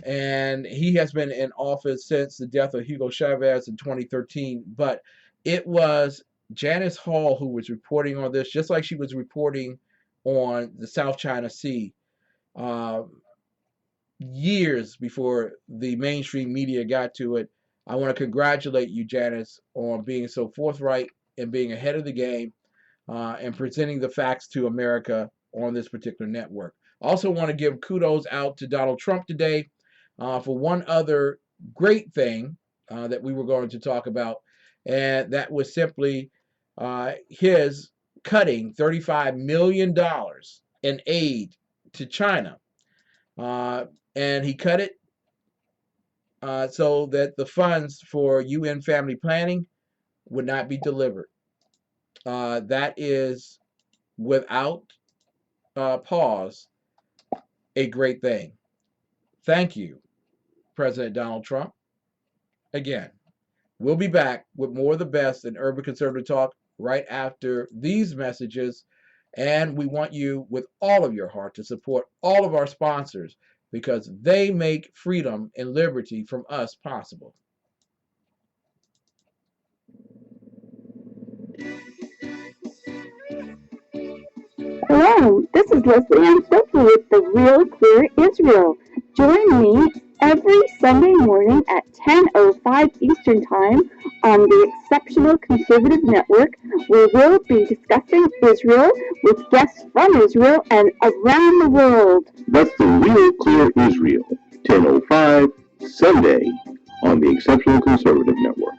and he has been in office since the death of Hugo Chavez in 2013. But it was Janis Hall who was reporting on this, just like she was reporting on the South China Sea. years before the mainstream media got to it. I want to congratulate you, Janis, on being so forthright and being ahead of the game and presenting the facts to America on this particular network. Also want to give kudos out to Donald Trump today for one other great thing that we were going to talk about, and that was simply his cutting $35 million in aid to China. And he cut it so that the funds for UN family planning would not be delivered. That is, without pause, a great thing. Thank you, President Donald Trump. Again, we'll be back with more of the best in Urban Conservative Talk right after these messages. And we want you, with all of your heart, to support all of our sponsors because they make freedom and liberty from us possible. Hello, this is Leslie Ann Stokely with The Real Clear Israel. Join me every Sunday morning at 10:05 Eastern Time on the Exceptional Conservative Network, where we'll be discussing Israel with guests from Israel and around the world. That's The Real Clear Israel, 10:05 Sunday on the Exceptional Conservative Network.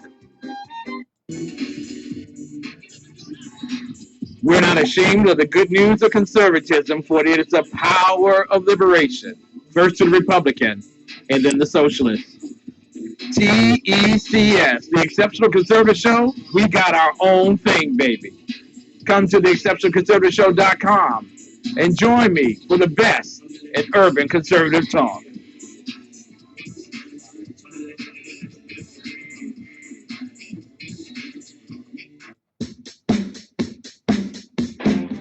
We're not ashamed of the good news of conservatism, for it is the power of liberation. First to the Republican, and then the socialists. TECS, the Exceptional Conservative Show, we got our own thing, baby. Come to the exceptionalconservativeshow.com and join me for the best in urban conservative talk.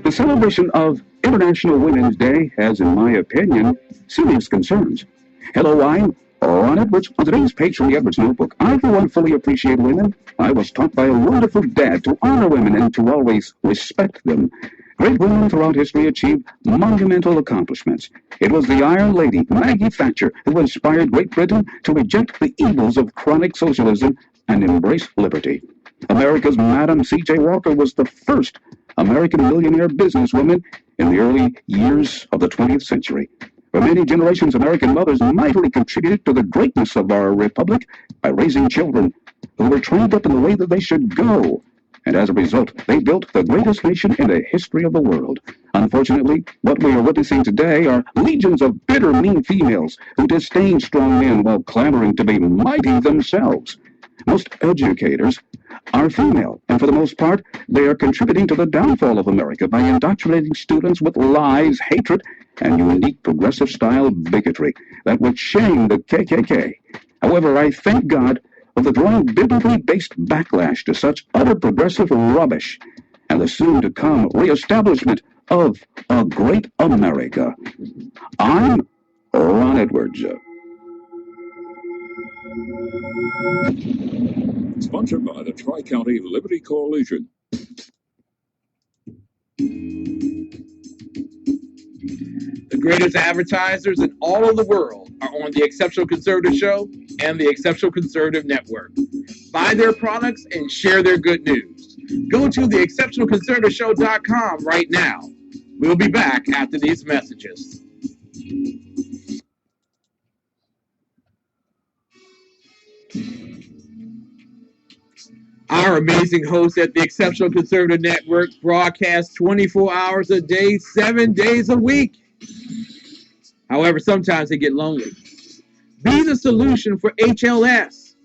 The celebration of International Women's Day has, in my opinion, serious concerns. Hello, I'm Ron Edwards. On today's page from the Edwards Notebook, I, for one, fully appreciate women. I was taught by a wonderful dad to honor women and to always respect them. Great women throughout history achieved monumental accomplishments. It was the Iron Lady, Maggie Thatcher, who inspired Great Britain to reject the evils of chronic socialism and embrace liberty. America's Madam C.J. Walker was the first American millionaire businesswoman in the early years of the 20th century. For many generations, American mothers mightily contributed to the greatness of our republic by raising children who were trained up in the way that they should go. And as a result, they built the greatest nation in the history of the world. Unfortunately, what we are witnessing today are legions of bitter, mean females who disdain strong men while clamoring to be mighty themselves. Most educators are female, and for the most part, they are contributing to the downfall of America by indoctrinating students with lies, hatred, and unique progressive-style bigotry that would shame the KKK. However, I thank God for the growing biblically-based backlash to such utter progressive rubbish and the soon-to-come reestablishment of a great America. I'm Ron Edwards. Sponsored by the Tri-County Liberty Coalition. The greatest advertisers in all of the world are on the Exceptional Conservative Show and the Exceptional Conservative Network. Buy their products and share their good news. Go to the exceptionalconservativeshow.com right now. We'll be back after these messages. Our amazing hosts at the Exceptional Conservative Network broadcast 24 hours a day, 7 days a week. However, sometimes they get lonely. Be the solution for HLS,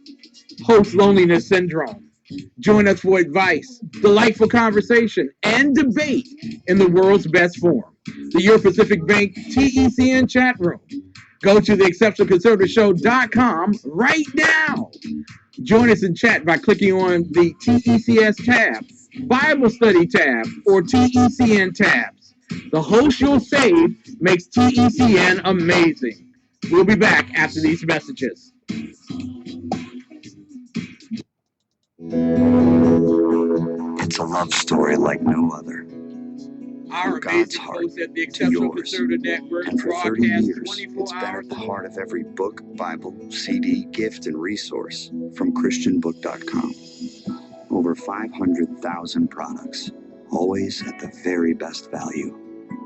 host loneliness syndrome. Join us for advice, delightful conversation, and debate in the world's best forum, the Euro Pacific Bank TECN chat room. Go to the exceptionalconservativeshow.com right now. Join us in chat by clicking on the TECS tab, Bible Study tab, or TECN tabs. The host you'll save makes TECN amazing. We'll be back after these messages. It's a love story like no other. Our God's amazing heart host at the to Exceptional yours. Conservative Network And for 30 broadcasts years, 24 it's been hours at the a day. heart of every book, Bible, CD, gift, and resource from ChristianBook.com. Over 500,000 products, always at the very best value.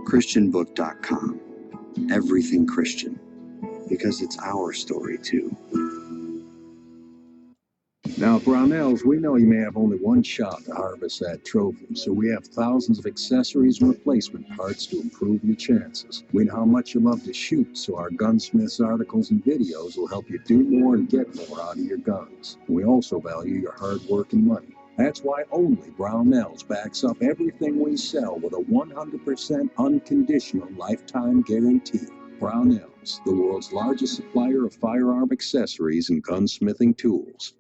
ChristianBook.com. Everything Christian, because it's our story too. Now, at Brownells, we know you may have only one shot to harvest that trophy, so we have thousands of accessories and replacement parts to improve your chances. We know how much you love to shoot, so our Gunsmiths articles and videos will help you do more and get more out of your guns. We also value your hard work and money. That's why only Brownells backs up everything we sell with a 100% unconditional lifetime guarantee. Brownells, the world's largest supplier of firearm accessories and gunsmithing tools.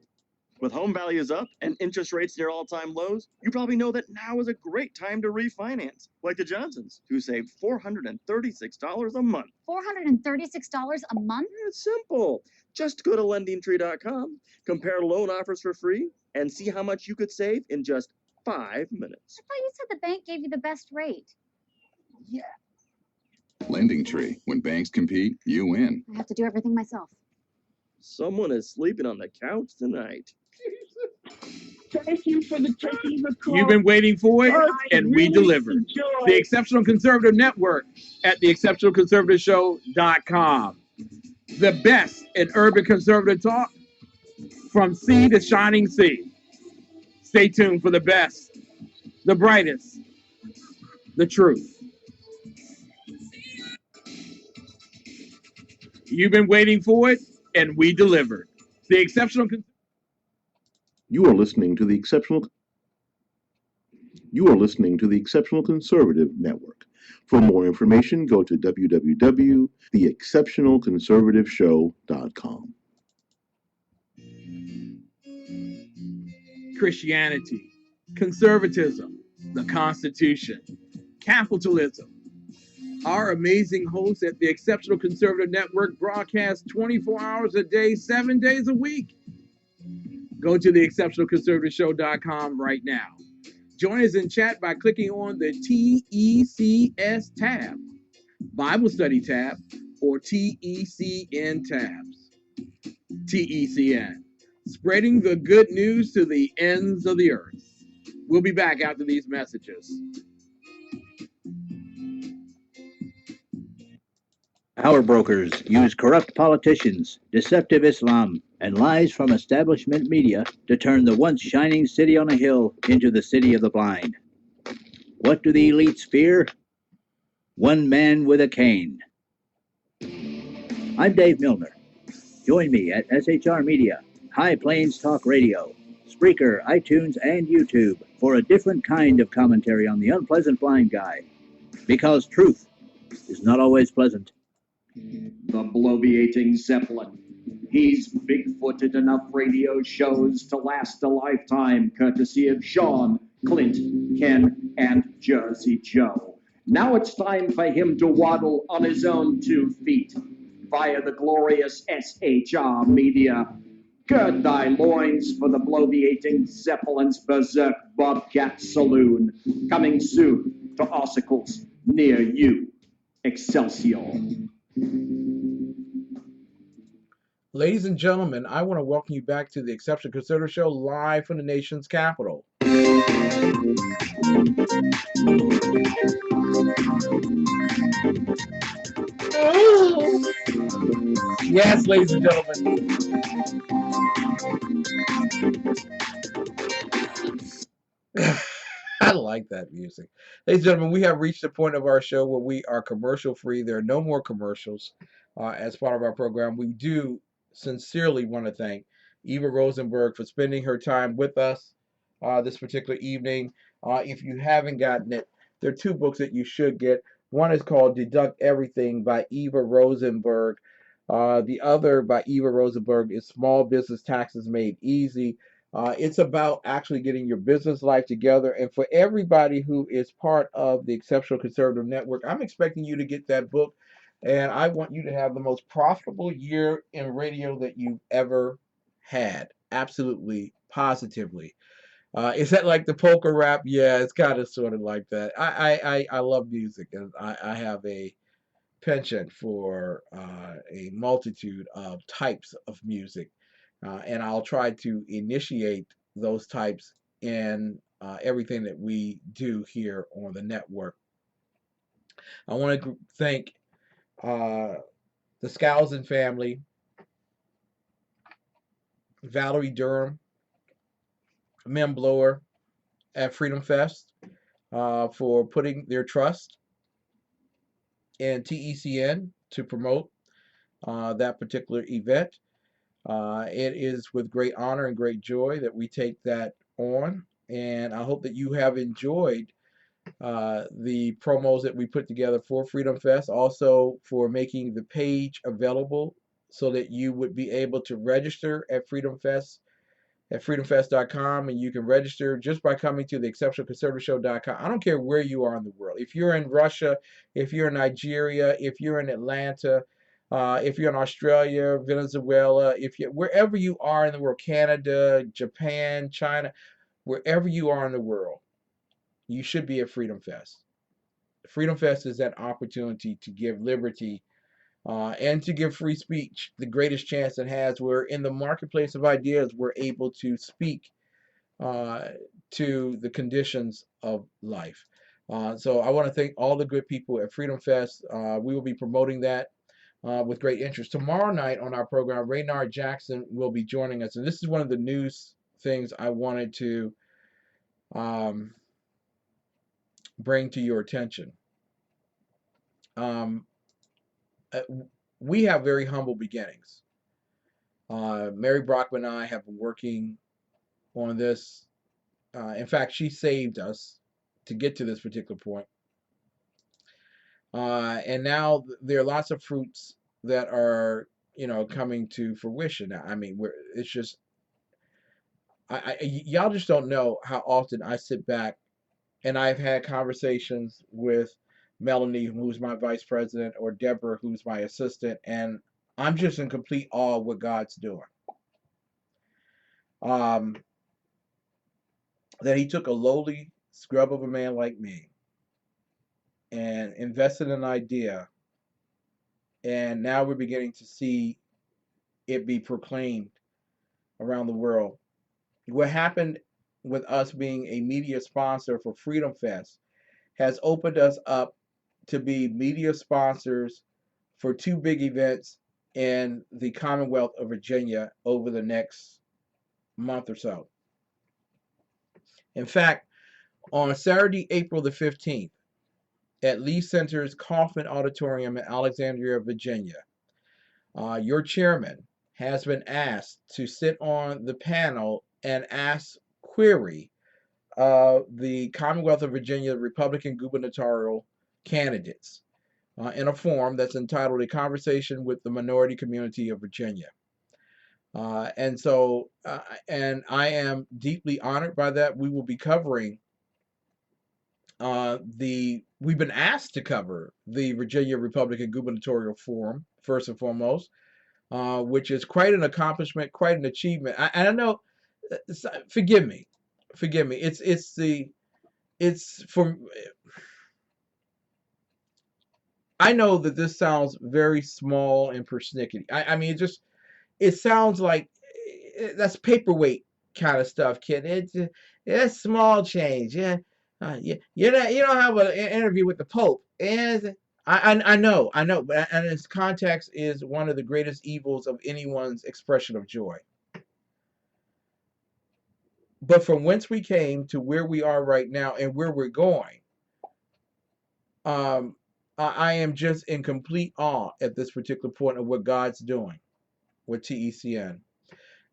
With home values up and interest rates near all-time lows, you probably know that now is a great time to refinance, like the Johnsons, who saved $436 a month. $436 a month? It's simple. Just go to LendingTree.com, compare loan offers for free, and see how much you could save in just 5 minutes. I thought you said the bank gave you the best rate. Yeah. Lending Tree. When banks compete, you win. I have to do everything myself. Someone is sleeping on the couch tonight. Thank you for the turkey You've been waiting for it, and we delivered. The Exceptional Conservative Network at theexceptionalconservativeshow.com. The best in urban conservative talk from sea to shining sea. Stay tuned for the best, the brightest, the truth. You've been waiting for it, and we delivered. The Exceptional You are listening to the Exceptional Conservative Network. For more information, go to www.theexceptionalconservativeshow.com. Christianity, conservatism, the Constitution, capitalism. Our amazing hosts at the Exceptional Conservative Network broadcast 24 hours a day, 7 days a week. Go to theexceptionalconservativeshow.com right now. Join us in chat by clicking on the TECS tab, Bible Study tab, or TECN tabs. TECN, spreading the good news to the ends of the earth. We'll be back after these messages. Power brokers use corrupt politicians, deceptive Islam, and lies from establishment media to turn the once shining city on a hill into the city of the blind. What do the elites fear? One man with a cane. I'm Dave Milner. Join me at SHR Media, High Plains Talk Radio, Spreaker, iTunes, and YouTube for a different kind of commentary on the unpleasant blind guy. Because truth is not always pleasant. The bloviating Zeppelin. He's big-footed enough radio shows to last a lifetime, courtesy of Sean, Clint, Ken, and Jersey Joe. Now it's time for him to waddle on his own 2 feet via the glorious SHR Media. Gird thy loins for the bloviating Zeppelin's Berserk Bobcat Saloon, coming soon to ossicles near you. Excelsior. Ladies and gentlemen, I want to welcome you back to the Exceptional Conservative Show live from the nation's capital. Yes, ladies and gentlemen. I like that music. Ladies and gentlemen, we have reached the point of our show where we are commercial free. There are no more commercials as part of our program. We do sincerely want to thank Eva Rosenberg for spending her time with us this particular evening. If you haven't gotten it, there are 2 books that you should get. One is called Deduct Everything by Eva Rosenberg. The other by Eva Rosenberg is Small Business Taxes Made Easy. It's about actually getting your business life together. And for everybody who is part of the Exceptional Conservative Network, I'm expecting you to get that book. And I want you to have the most profitable year in radio that you've ever had. Absolutely, positively. Is that like the polka rap? Yeah, it's kind of sort of like that. I love music, and I have a penchant for a multitude of types of music, and I'll try to initiate those types in everything that we do here on the network. I want to thank the Skousen family, Valerie Durham, Mem Blower at Freedom Fest for putting their trust in TECN to promote that particular event. It is with great honor and great joy that we take that on, and I hope that you have enjoyed the promos that we put together for Freedom Fest, also for making the page available so that you would be able to register at Freedom Fest at freedomfest.com, and you can register just by coming to the exceptionalconservativeshow.com. I don't care where you are in the world. If you're in Russia, if you're in Nigeria, if you're in Atlanta, if you're in Australia, Venezuela, if you wherever you are in the world, Canada, Japan, China, wherever you are in the world, you should be at Freedom Fest. Freedom Fest is that opportunity to give liberty and to give free speech the greatest chance it has. Where in the marketplace of ideas, we're able to speak to the conditions of life. So I want to thank all the good people at Freedom Fest. We will be promoting that with great interest. Tomorrow night on our program, Raynard Jackson will be joining us. And this is one of the news things I wanted to bring to your attention. We have very humble beginnings. Mary Brockman and I have been working on this. In fact, she saved us to get to this particular point. And now there are lots of fruits that are, coming to fruition. I mean, it's just, y'all just don't know how often I sit back and I've had conversations with Melanie, who's my vice president, or Deborah, who's my assistant, and I'm just in complete awe of what God's doing. That he took a lowly scrub of a man like me and invested in an idea, and now we're beginning to see it be proclaimed around the world. What happened with us being a media sponsor for Freedom Fest has opened us up to be media sponsors for two big events in the Commonwealth of Virginia over the next month or so. In fact, on Saturday, April the 15th, at Lee Center's Kaufman Auditorium in Alexandria, Virginia, your chairman has been asked to sit on the panel and query the Commonwealth of Virginia Republican gubernatorial candidates in a forum that's entitled A Conversation with the Minority Community of Virginia. And I am deeply honored by that. We will be covering we've been asked to cover the Virginia Republican Gubernatorial Forum, first and foremost, which is quite an accomplishment, quite an achievement. I know, forgive me. I know that this sounds very small and persnickety. I mean, it sounds like that's paperweight kind of stuff, kid. It's small change. Yeah, you don't have an interview with the Pope, and I know, but and its context is one of the greatest evils of anyone's expression of joy. But from whence we came to where we are right now and where we're going, I am just in complete awe at this particular point of what God's doing with TECN.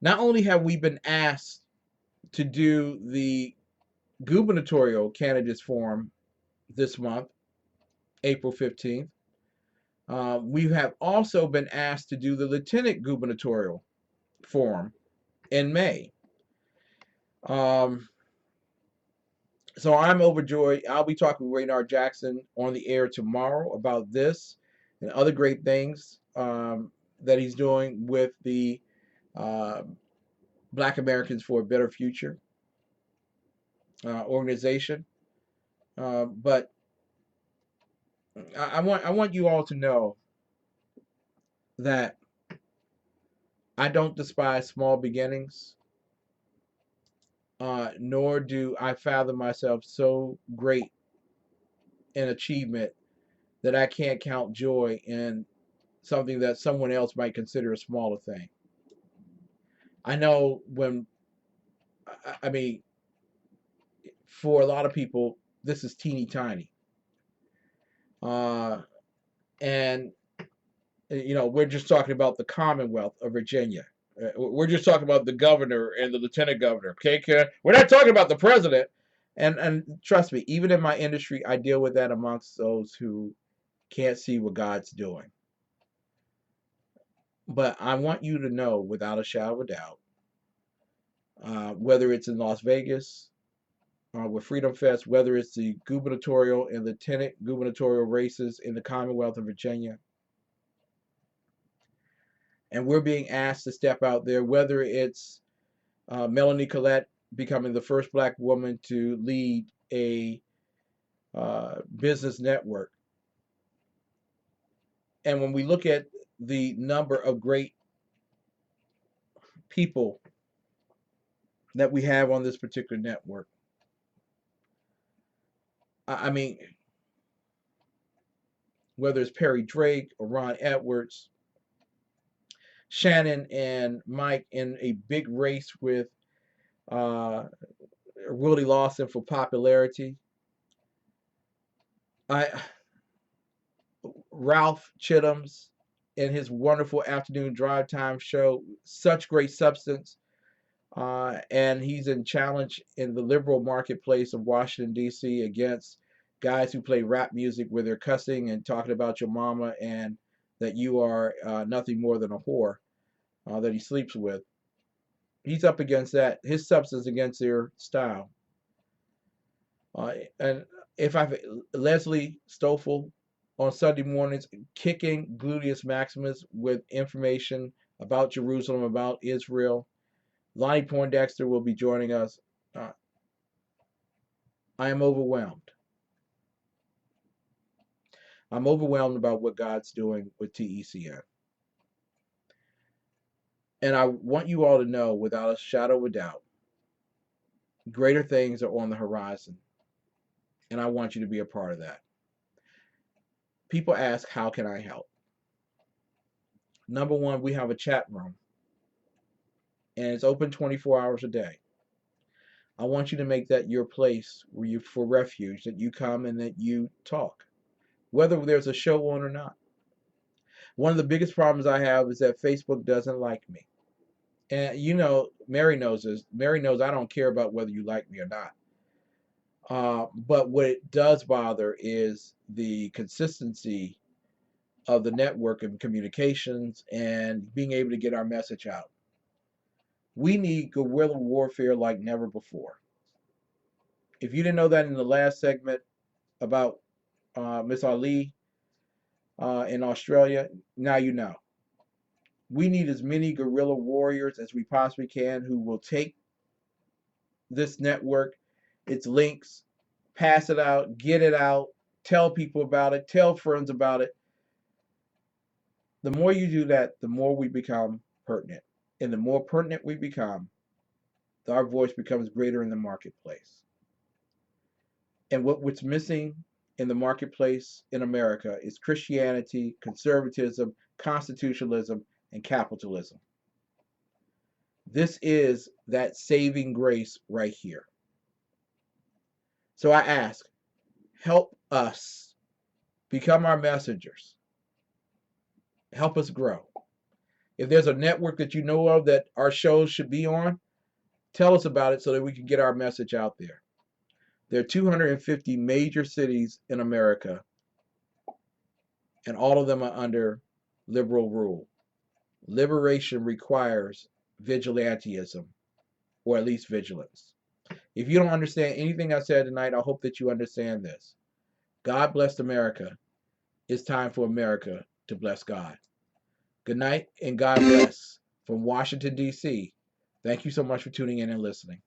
Not only have we been asked to do the gubernatorial candidates forum this month, April 15th, we have also been asked to do the lieutenant gubernatorial forum in May. So I'm overjoyed. I'll be talking with Raynard Jackson on the air tomorrow about this and other great things that he's doing with the Black Americans for a Better Future. organization. But I want you all to know that I don't despise small beginnings, nor do I fathom myself so great in achievement that I can't count joy in something that someone else might consider a smaller thing. I know I mean, for a lot of people, this is teeny tiny. And, we're just talking about the Commonwealth of Virginia. We're just talking about the governor and the lieutenant governor. Okay, we're not talking about the president. And trust me, even in my industry, I deal with that amongst those who can't see what God's doing. But I want you to know, without a shadow of a doubt, whether it's in Las Vegas with Freedom Fest, whether it's the gubernatorial and lieutenant gubernatorial races in the Commonwealth of Virginia, and we're being asked to step out there, whether it's Melanie Collette becoming the first Black woman to lead a business network. And when we look at the number of great people that we have on this particular network, I mean, whether it's Perry Drake or Ron Edwards, Shannon and Mike in a big race with Willie Lawson for popularity. Ralph Chittum's in his wonderful afternoon drive time show, such great substance. And he's in challenge in the liberal marketplace of Washington, D.C. against guys who play rap music where they're cussing and talking about your mama and that you are nothing more than a whore that he sleeps with. He's up against that, his substance against their style. And if Leslie Stoffel on Sunday mornings kicking Gluteus Maximus with information about Jerusalem, about Israel. Lonnie Poindexter will be joining us. I am overwhelmed. I'm overwhelmed about what God's doing with TECN. And I want you all to know, without a shadow of a doubt, greater things are on the horizon. And I want you to be a part of that. People ask, how can I help? Number one, we have a chat room. And it's open 24 hours a day. I want you to make that your place where you for refuge, that you come and that you talk, whether there's a show on or not. One of the biggest problems I have is that Facebook doesn't like me. And Mary knows this. Mary knows I don't care about whether you like me or not. But what it does bother is the consistency of the network and communications and being able to get our message out. We need guerrilla warfare like never before. If you didn't know that in the last segment about Miss Ali in Australia, now you know. We need as many guerrilla warriors as we possibly can who will take this network, its links, pass it out, get it out, tell people about it, tell friends about it. The more you do that, the more we become pertinent. And the more pertinent we become, our voice becomes greater in the marketplace. And what's missing in the marketplace in America is Christianity, conservatism, constitutionalism, and capitalism. This is that saving grace right here. So I ask, help us become our messengers. Help us grow. If there's a network that you know of that our shows should be on, tell us about it so that we can get our message out there. There are 250 major cities in America, and all of them are under liberal rule. Liberation requires vigilantism, or at least vigilance. If you don't understand anything I said tonight, I hope that you understand this. God bless America. It's time for America to bless God. Good night and God bless from Washington, D.C. Thank you so much for tuning in and listening.